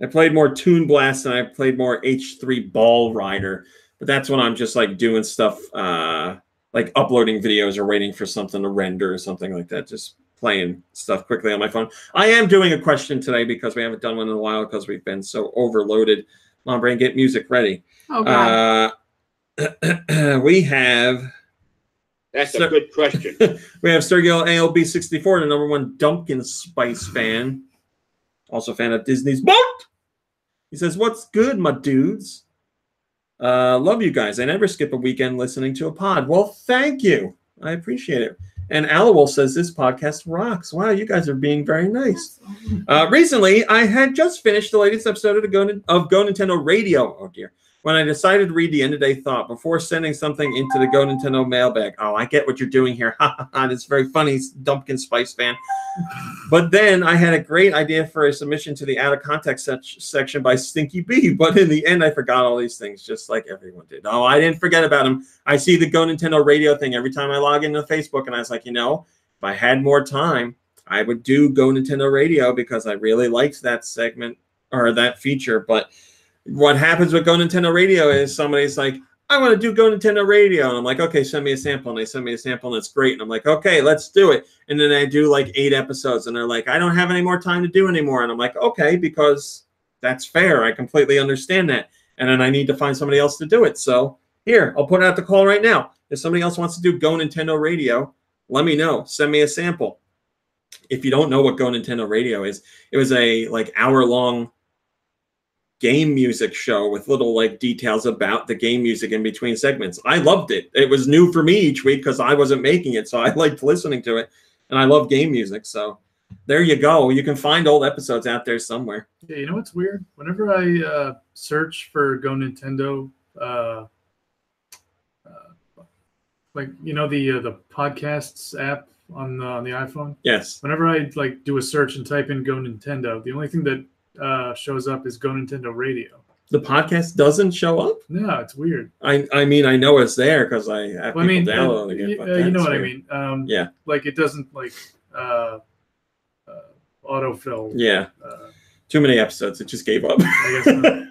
I played more Toon Blast and I played more H3 Ball Rider. But that's when I'm just like doing stuff, like uploading videos or waiting for something to render or something like that. Just playing stuff quickly on my phone. I am doing a question today because we haven't done one in a while because we've been so overloaded. Mom, Brain, get music ready. Oh, God. We have... That's a good question. We have Sergio ALB64, the #1 Dumpkin Spice fan. Also a fan of Disney's Boat. He says, what's good, my dudes? Love you guys. I never skip a weekend listening to a pod. Well, thank you. I appreciate it. And Alawol says this podcast rocks. Wow, you guys are being very nice. Recently, I had just finished the latest episode of GoNintendo Radio. Oh, dear. When I decided to read the end-of-day thought before sending something into the GoNintendo mailbag. Oh, I get what you're doing here. That's very funny, Dumpkin Spice fan. But then I had a great idea for a submission to the out-of-context section by Stinky B. But in the end, I forgot all these things, just like everyone did. Oh, I didn't forget about them. I see the GoNintendo Radio thing every time I log into Facebook, and I was like, if I had more time, I would do GoNintendo Radio because I really liked that segment or that feature. But what happens with GoNintendo Radio is somebody's like, I want to do GoNintendo Radio. And I'm like, okay, send me a sample. And they send me a sample, and it's great. And I'm like, okay, let's do it. And then I do like 8 episodes. And they're like, I don't have any more time to do anymore. And I'm like, okay, because that's fair. I completely understand that. And then I need to find somebody else to do it. So here, I'll put out the call right now. If somebody else wants to do GoNintendo Radio, let me know. Send me a sample. If you don't know what GoNintendo Radio is, it was a like hour-long game music show with little like details about the game music in between segments. I loved it. It was new for me each week because I wasn't making it, so I liked listening to it, and I love game music. So there you go. You can find old episodes out there somewhere. Yeah, you know what's weird? Whenever I search for GoNintendo, the podcasts app on the iPhone. Yes. Whenever I like do a search and type in GoNintendo, the only thing that shows up is GoNintendo Radio. The podcast doesn't show up? No, it's weird. I mean, I know it's there because I have people downloading it. But you know what I mean. Yeah. Like it doesn't like autofill. Yeah. Too many episodes. It just gave up. I guess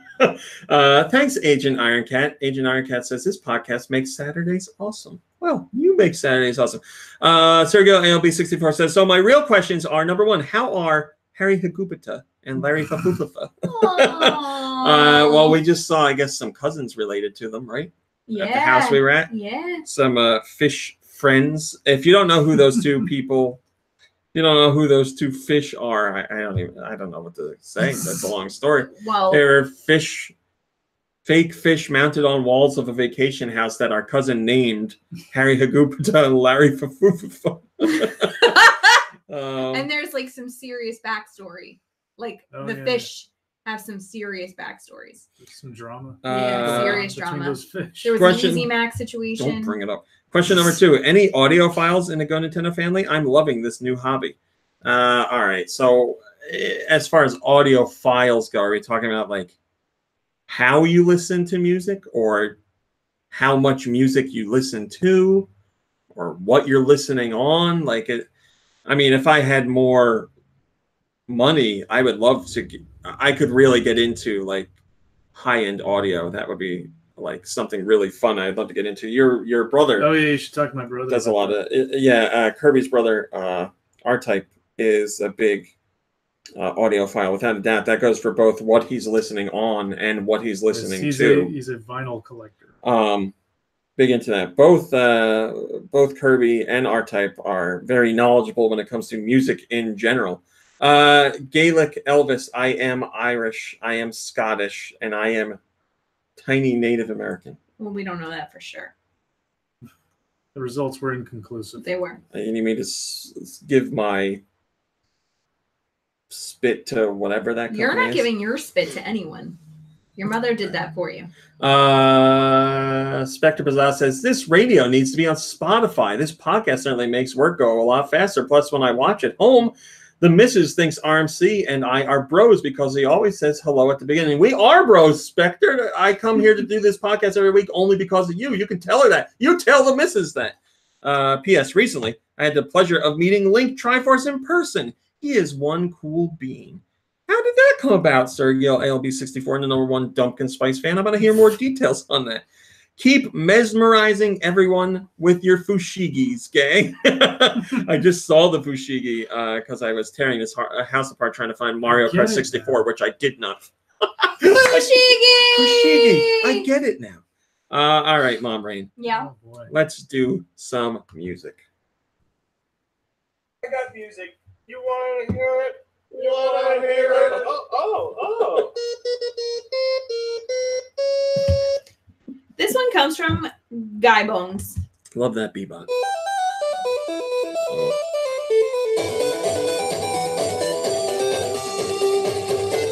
not. Thanks, Agent Ironcat. Agent Ironcat says this podcast makes Saturdays awesome. Well, you make Saturdays awesome. Sergio ALB64 says, so my real questions are, #1, how are Harry Hagubita and Larry Fafufafa? Well, we just saw, I guess, some cousins related to them, right? Yeah. At the house we were at. Yeah. Some fish friends. If you don't know who those two people, you don't know who those two fish are. I don't know what to say. That's a long story. Well, They're fake fish mounted on walls of a vacation house that our cousin named Harry Hagupta and Larry Fafufa. and there's like some serious backstory. Like the fish have some serious backstories. Some drama. Serious between drama. those fish. There was an Easy Mac situation. Don't bring it up. Question number 2. Any audiophiles in the GoNintendo family? I'm loving this new hobby. All right. So as far as audiophiles go, are we talking about like how you listen to music or how much music you listen to or what you're listening on? Like I mean, if I had more money, I would love to. I could really get into like high-end audio. That would be like something really fun. I'd love to get into. Your brother. Oh yeah, you should talk to my brother. Does a lot of Kirby's brother, R-Type, is a big audiophile without a doubt. That goes for both what he's listening on and what he's listening to. He's a vinyl collector. Big into that. Both Kirby and R-Type are very knowledgeable when it comes to music in general. Gaelic Elvis, I am Irish, I am Scottish, and I am tiny Native American. Well, we don't know that for sure. The results were inconclusive. They were. You need me to give my spit to whatever that company You're not is? giving your spit to anyone. Your mother did that for you. Spectre Bazaar says, this radio needs to be on Spotify. This podcast certainly makes work go a lot faster. Plus, when I watch at home, the missus thinks RMC and I are bros because he always says hello at the beginning. We are bros, Spectre. I come here to do this podcast every week only because of you. You can tell her that. You tell the missus that. P.S. Recently, I had the pleasure of meeting Link Triforce in person. He is one cool being. How did that come about, Sergio ALB64 and the #1 Dumpkin Spice fan? I want to hear more details on that. Keep mesmerizing everyone with your fushigis, gang. I just saw the fushigi because I was tearing this house apart trying to find Mario Kart 64, which I did not. Fushigi! Fushigi! I get it now. All right, Mom Rain. Yeah. Oh, boy. Let's do some music. I got music. You want to hear it? You want to hear it? Oh. This one comes from Guy Bones. Love that bebop.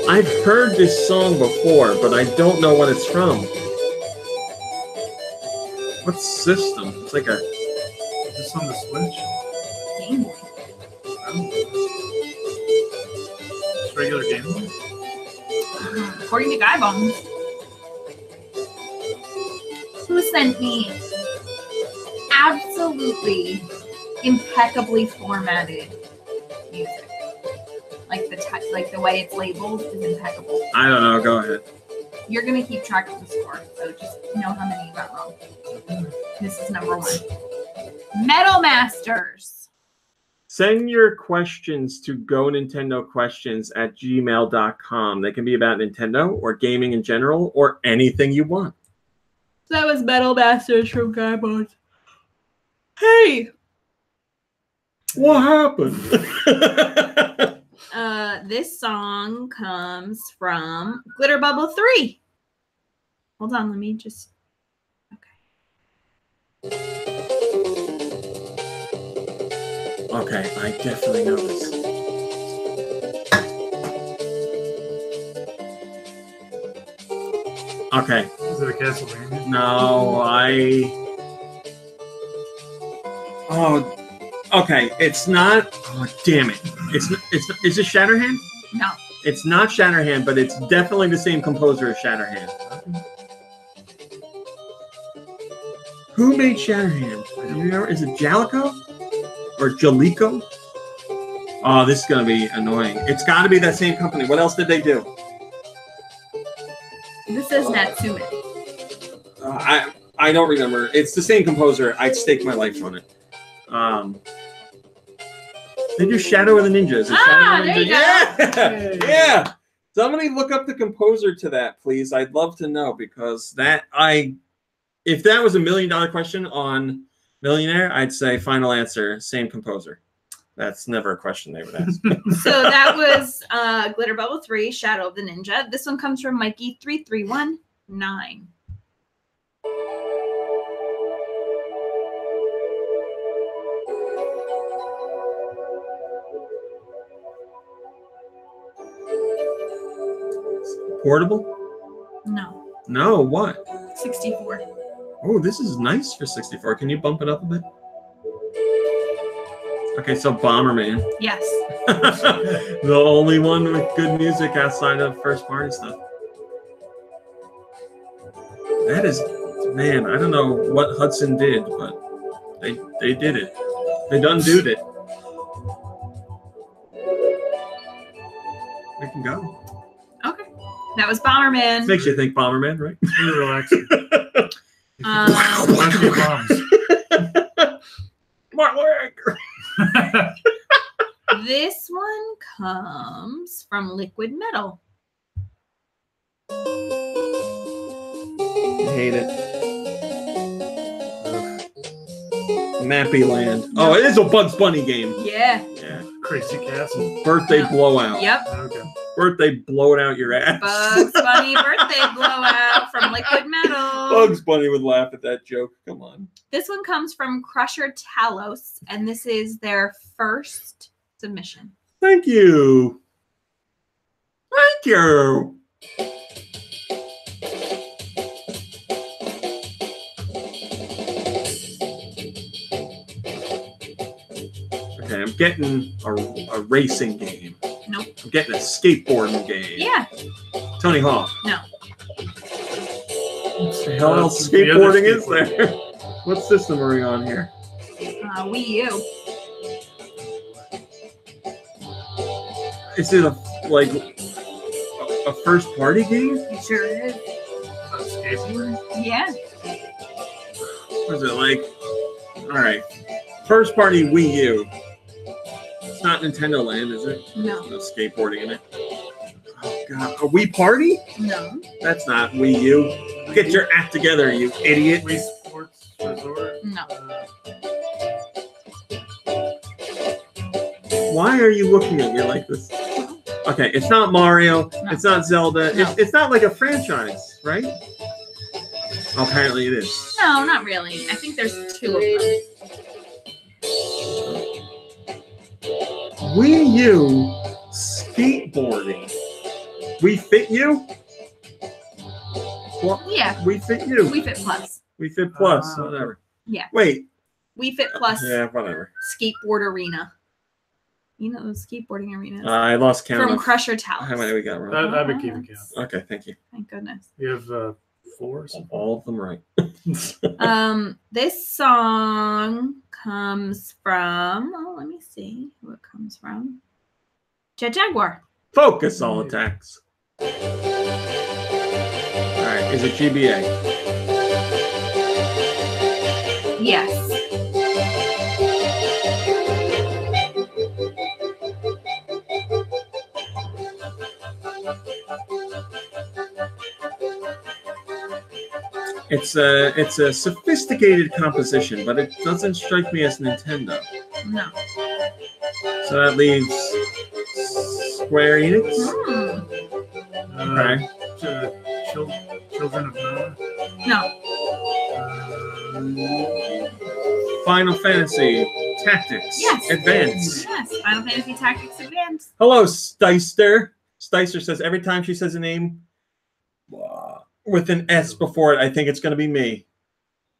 I've heard this song before, but I don't know what it's from. What system? It's like a... Is this on the Switch? Game Boy. It's regular Game Boy? According to Guy Bones. Who sent me absolutely impeccably formatted music. Like the way it's labeled is impeccable. I don't know. Go ahead. You're gonna keep track of the score, so just know how many you got wrong. This is number 1. Metal Masters. Send your questions to GoNintendoQuestions@gmail.com. They can be about Nintendo or gaming in general or anything you want. So that was Metal Masters from Guy Bones. Hey! What happened? This song comes from Glitter Bubble 3. Hold on, let me just... Okay, I definitely know this. Okay. Is it a Castlevania? No, Oh, okay. It's not. Oh, damn it! It's. Is it Shatterhand? No. It's not Shatterhand, but it's definitely the same composer as Shatterhand. Who made Shatterhand? Do you remember? Is it Jalico or Jalico? Oh, this is gonna be annoying. It's got to be that same company. What else did they do? This is Natsume. I don't remember. It's the same composer. I'd stake my life on it. They do Shadow of the Ninja. Is it Shadow of the there you Ninja? go. Yeah, yeah. Somebody look up the composer to that, please. I'd love to know because if that was $1 million question on Millionaire, I'd say final answer, same composer. That's never a question they would ask. So that was Glitter Bubble 3, Shadow of the Ninja. This one comes from Mikey3319. Portable? No, No, what? 64. Oh, this is nice for 64. Can you bump it up a bit? Okay, so Bomberman. Yes. The only one with good music outside of first party stuff. That is, man, I don't know what Hudson did, but they did it. They done doed it. We can go. Okay. That was Bomberman. Makes you think Bomberman, right? Really relaxing. Um, Bombs. My leg. This one comes from Liquid Metal. Hate it. Nappy Land. Oh, it is a Bugs Bunny game. Yeah. Yeah. Crazy Castle. Birthday blowout. Yep. Okay. Birthday blowing out your ass. Bugs Bunny birthday blowout from Liquid Metal. Bugs Bunny would laugh at that joke. Come on. This one comes from Crusher Talos, and this is their first submission. Thank you. Thank you. Okay, I'm getting a racing game. Nope. I'm getting a skateboarding game. Yeah. Tony Hawk. No. What the hell else skateboarding is there? What system are we on here? Wii U. Is it a first party game? It sure is. Skateboarding? Yeah. What is it like? All right, first party Wii U. It's not Nintendo Land, is it? No. No skateboarding in it. Oh God, a Wii Party? No. That's not Wii U. Get your act together, you idiot. Wii Sports Resort? No. Why are you looking at me like this? Okay, it's not Mario. No. It's not Zelda. No. It's not like a franchise, right? Apparently it is. No, not really. I think there's two of them. Wii U skateboarding. We Fit You? What? Yeah. We Fit You. Wii Fit Plus. We Fit Plus, whatever. Yeah. Wait. Wii Fit Plus Yeah, whatever. Skateboard Arena. You know those skateboarding arenas. I lost count. From of Crusher how Talos. many we got wrong. I've been keeping count. Okay, thank you. Thank goodness. You have 4 or something? All of them right. This song comes from, let me see who it comes from. Jet Jaguar. Focus all attacks. All right, is it GBA? Yes. It's a sophisticated composition, but it doesn't strike me as Nintendo. No. So that leaves Square Enix. Okay. Children of Mana? No. Final Fantasy Tactics Yes. Advance. Yes. Final Fantasy Tactics Advance. Hello, Sticer. Sticer says every time she says a name with an S before it, I think it's going to be me.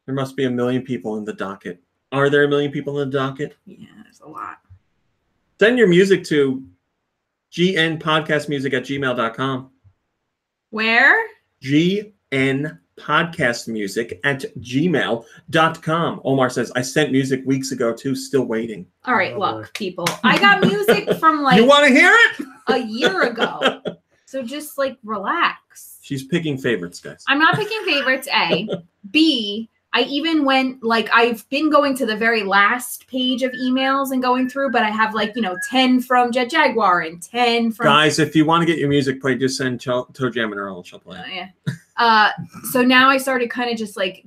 There must be 1 million people in the docket. Are there 1 million people in the docket? Yeah, there's a lot. Send your music to gnpodcastmusic@gmail.com. Where? gnpodcastmusic@gmail.com. Omar says, I sent music weeks ago too, still waiting. All right, Oh, look, boy. people. I got music from You want to hear it? a year ago. So just relax. She's picking favorites, guys. I'm not picking favorites, A. B, I even went, I've been going to the very last page of emails and going through, but I have 10 from Jet Jaguar and 10 from... Guys, if you want to get your music played, just send Toe Jam and Earl and she'll play it. Yeah. So now I started kind of just like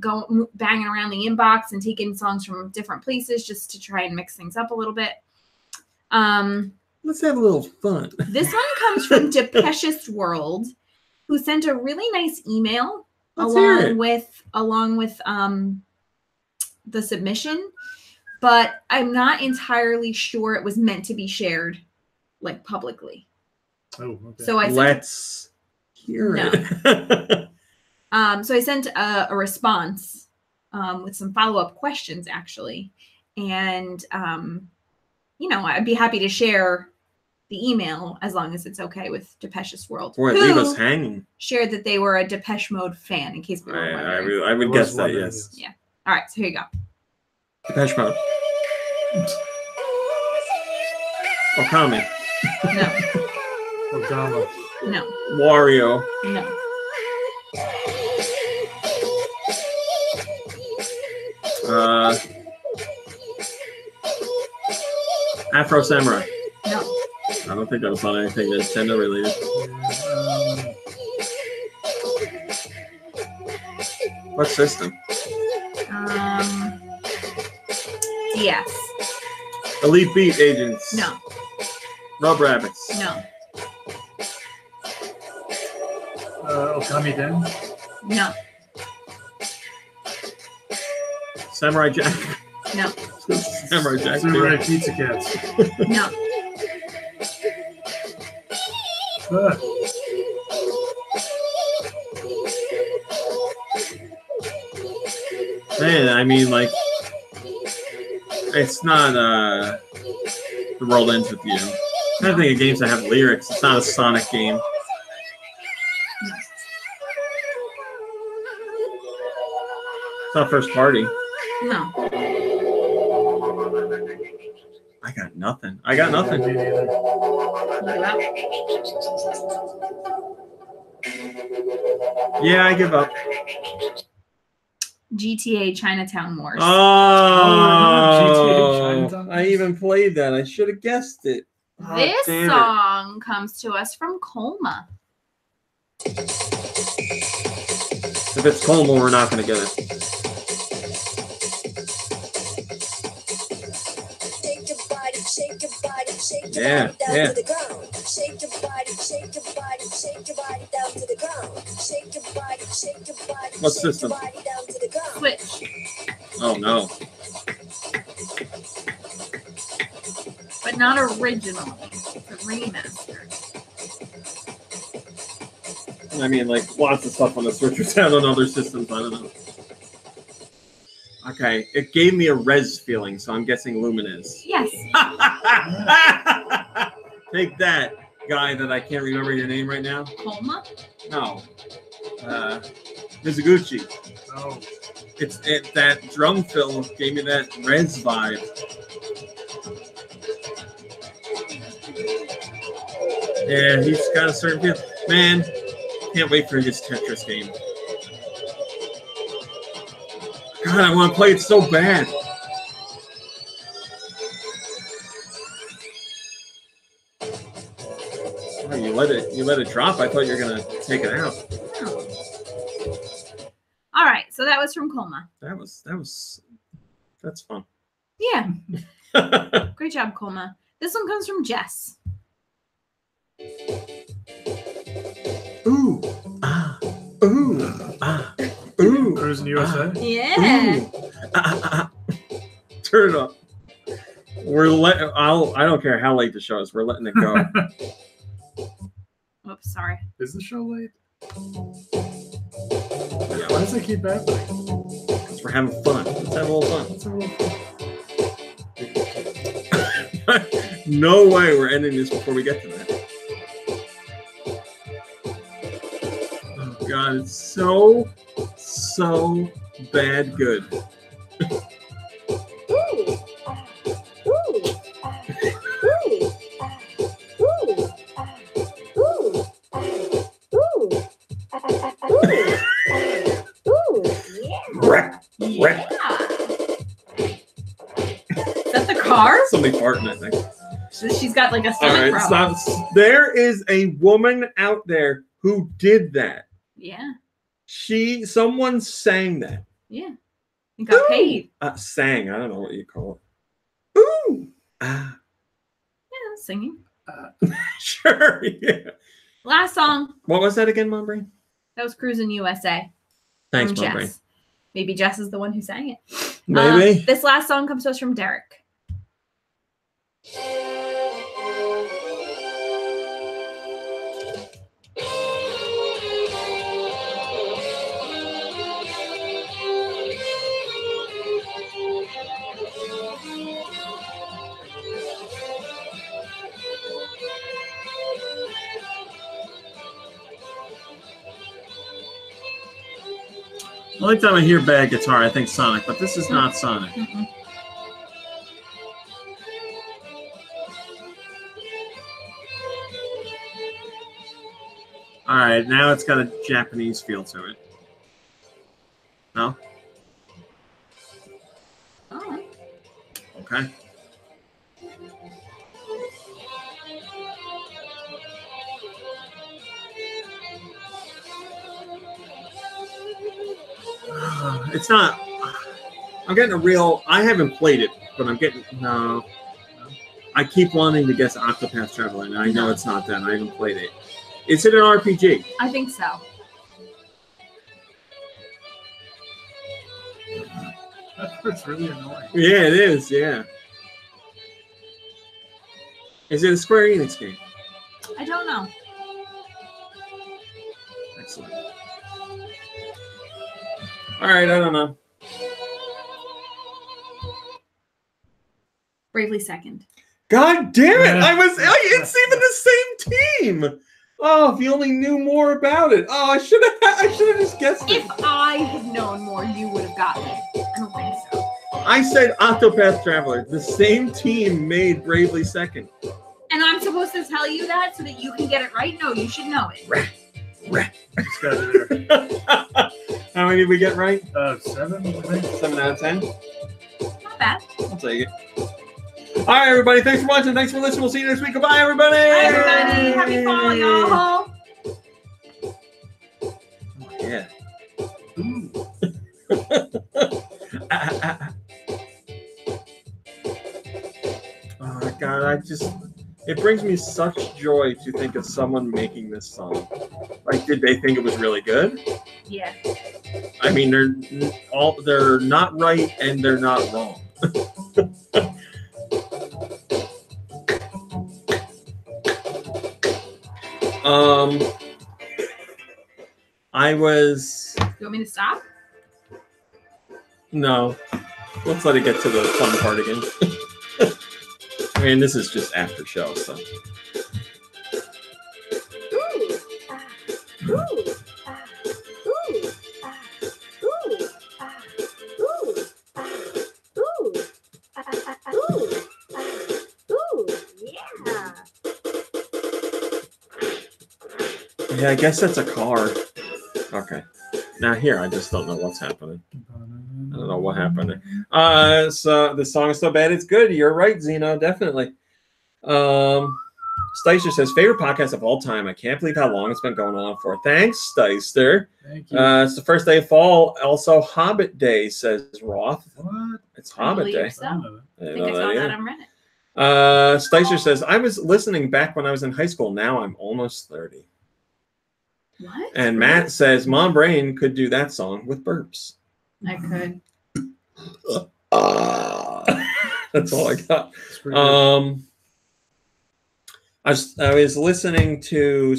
banging around the inbox and taking songs from different places just to try and mix things up a little bit. Let's have a little fun. This one comes from Depeche's World, who sent a really nice email along with the submission, but I'm not entirely sure it was meant to be shared like publicly. Oh, okay. So Let's hear it. So I sent a response with some follow-up questions, actually. And, I'd be happy to share the email as long as it's okay with Depeche's World. Boy, leave us hanging. Shared that they were a Depeche Mode fan, in case we were wondering. I would guess that, yes. Yeah. All right, so here you go. Depeche Mode. Okami. No. Odama. No. Wario. No. Afro Samurai. No. I don't think that was on anything Nintendo related. What system? DS. Elite Beat Agents. No. Rub Rabbits. No. Okami Den. No. Samurai Jack. No. Samurai Jack. Samurai Pizza Cats. No. Man, I mean, like, it's not The World Ends With You. I think of games that have lyrics. It's not a Sonic game. It's not first party. No. I got nothing. I got nothing. Yeah, I give up. GTA Chinatown Wars. Oh, GTA Chinatown. I even played that. I should have guessed it. Oh, This damn song comes to us from Colma. If it's Colmo, we're not going to get it. Shake your body, shake your Yeah, body down yeah. to the ground. Shake your body, shake your body, shake your body down to the ground. Shake your body, shake your body, What shake system? your body down to the ground. Switch. Oh, no. But not original. It's a remaster. I mean, like, lots of stuff on the Switch was out on other systems. I don't know. Okay, it gave me a Res feeling, so I'm guessing Luminous. Yes. Take that, guy that I can't remember your name right now. Colma? No. Mizuguchi. Oh. That drum fill gave me that Res vibe. Yeah, he's got a certain feel. Man, can't wait for his Tetris game. God, I want to play it so bad. Oh, you let it drop. I thought you were gonna take it out. Oh. All right, so that was from Colma. That's fun. Yeah. Great job, Colma. This one comes from Jess. Ooh, ah, ooh, ah, ooh. Cruising USA. Yeah. Turn it up. I don't care how late the show is. We're letting it go. Oops, sorry. Is the show late? Yeah, Why does it keep happening? because we're having fun. Let's have a little fun. Let's have a little fun. No way we're ending this before we get to that. Oh God, it's so bad good. Yeah. Is that the car? Somebody farting, I think. She's got like a All stomach right, problem. there is a woman out there who did that. Yeah. Someone sang that. Yeah. You got paid. Sang. I don't know what you call it. Ooh. Yeah, singing. Sure. Yeah. Last song. What was that again, Mom Brain? That was Cruisin' USA. Thanks, from Mom Brain. Jess. Maybe Jess is the one who sang it. Maybe. This last song comes to us from Derek. The only time I hear bad guitar, I think Sonic, but this is not Sonic. Mm-mm. All right, now it's got a Japanese feel to it. No? Oh. Okay. It's not. I'm getting a real. I haven't played it, but I'm getting. No. I keep wanting to guess Octopath Traveler, and I know it's not that. I haven't played it. Is it an RPG? I think so. That's really annoying. Yeah, it is. Yeah. Is it a Square Enix game? I don't know. Excellent. All right, I don't know. Bravely Second. God damn it! It's even the same team. Oh, if you only knew more about it. Oh, I should have just guessed it. If I had known more, you would have gotten it. I don't think so. I said Octopath Traveler. The same team made Bravely Second. And I'm supposed to tell you that so that you can get it right? No, you should know it. These guys are there. How many did we get right? 7, I think. 7 out of 10. Not bad. I'll take it. All right, everybody. Thanks for watching. Thanks for listening. We'll see you next week. Goodbye, everybody. Bye, everybody. Happy fall, y'all. Yeah. Oh my God, it brings me such joy to think of someone making this song. Like, did they think it was really good? Yeah. I mean, they're not right and they're not wrong. You want me to stop? No. Let's let it get to the fun part again. I mean, this is just after show, so. Ooh, ah, ooh, ah, ooh, ah, ooh, ah, ooh, ah, ooh, ah, ooh, ah, ooh, yeah. Yeah, I guess that's a car. Okay. Now here, I just don't know what's happening. I don't know what happened. So the song is so bad it's good. You're right, Zeno, definitely. Steister says, favorite podcast of all time. I can't believe how long it's been going on for. Thanks, Steister. Thank you. It's the first day of fall. Also, Hobbit Day, says Roth. What? It's Hobbit Day. So. I don't know. I think I saw that on Reddit. Steister says, I was listening back when I was in high school. Now I'm almost 30. What? And Matt says, Mom Brain could do that song with burps. I could. That's all I got. It's pretty good. I was listening to,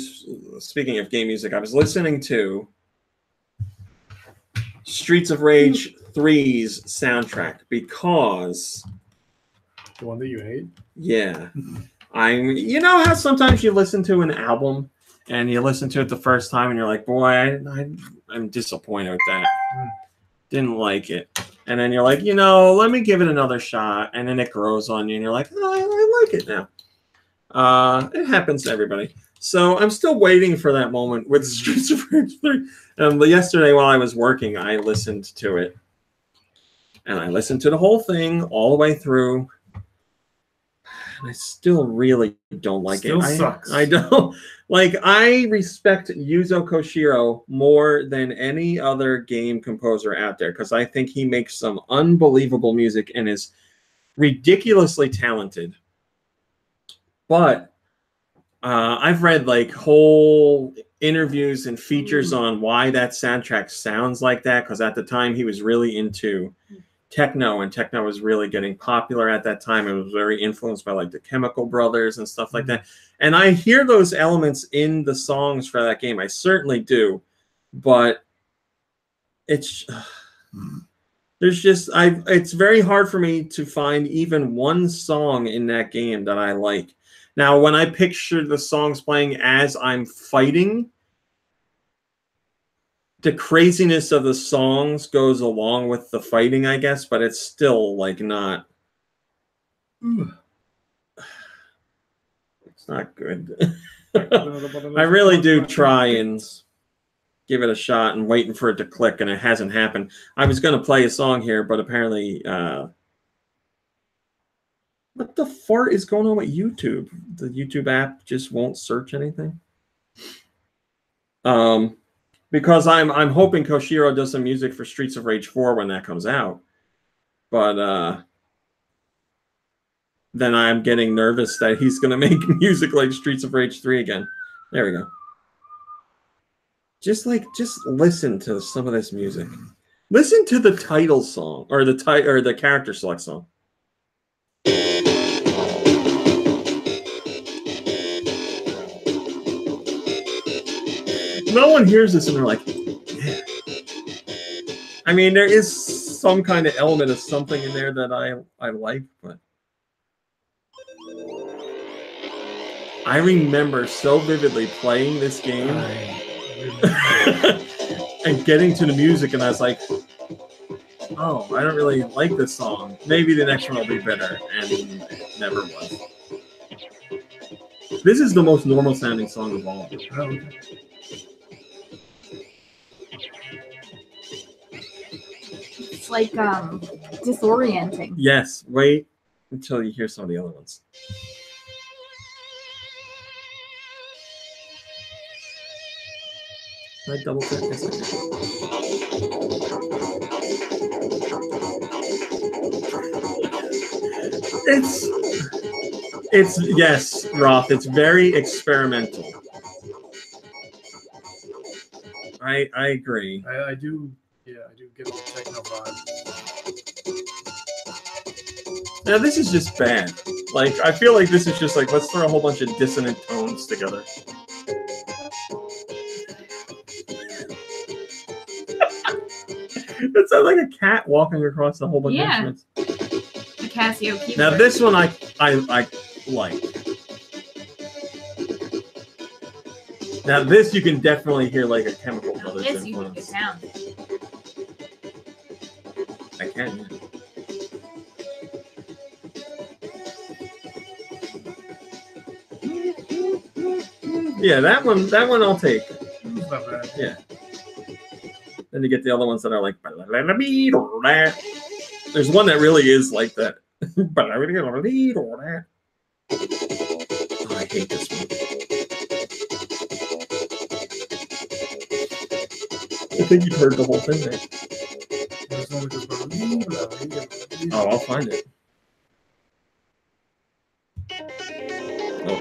speaking of game music, I was listening to Streets of Rage 3's soundtrack because, The one that you hate? yeah, you know how sometimes you listen to an album and you listen to it the first time and you're like, boy, I'm disappointed with that. Didn't like it. And then you're like, let me give it another shot. And then it grows on you and you're like, oh, I like it now. It happens to everybody. So I'm still waiting for that moment with Streets of Rage 3. Yesterday while I was working, I listened to it. And I listened to the whole thing all the way through. And I still really don't like Still it. sucks. I don't like. I respect Yuzo Koshiro more than any other game composer out there because I think he makes some unbelievable music and is ridiculously talented. But I've read like whole interviews and features on why that soundtrack sounds like that because at the time he was really into techno, and techno was really getting popular at that time. It was very influenced by like the Chemical Brothers and stuff like that. And I hear those elements in the songs for that game. I certainly do, but it's it's very hard for me to find even one song in that game that I like. Now, when I picture the songs playing as I'm fighting, the craziness of the songs goes along with the fighting, I guess, but it's still like not. It's not good. I really do try and give it a shot and waiting for it to click, and it hasn't happened. I was going to play a song here, but apparently, what the fart is going on with YouTube? The YouTube app just won't search anything. Because I'm hoping Koshiro does some music for Streets of Rage 4 when that comes out. But then I'm getting nervous that he's going to make music like Streets of Rage 3 again. There we go. Just listen to some of this music. Listen to the title song or the character select song. No one hears this and they're like, yeah. I mean, there is some kind of element of something in there that I like, but I remember so vividly playing this game and getting to the music, and I was like, oh, I don't really like this song. Maybe the next one will be better, and it never was. This is the most normal sounding song of all. It's like disorienting. Yes, wait until you hear some of the other ones. Can I double check this? It's yes, Roth. It's very experimental. I agree. I do. Yeah, I do get the techno vibe. Now this is just bad. Like I feel like this is just like let's throw a whole bunch of dissonant tones together. It sounds like a cat walking across a whole bunch of instruments. The Casio keyboard. Now this one I like. Now this you can definitely hear like a Chemical Brothers This you can influence. get down. I can. Yeah, that one I'll take. It's not bad. Yeah. Then you get the other ones that are like. There's one that really is like that. Oh, I hate this one. I think you've heard the whole thing there. Oh, I'll find it. Oh.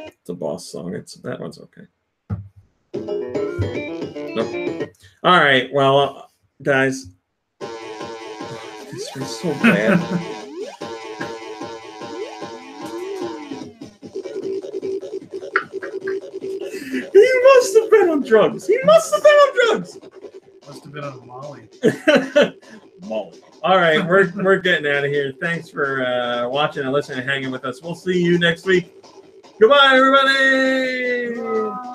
It's a boss song. That one's okay. Nope. All right. Well, guys, this was so bad. He must have been on drugs. He must have been on drugs. Must have been on Molly. Molly. All right, we're getting out of here. Thanks for watching and listening and hanging with us. We'll see you next week. Goodbye, everybody. Bye.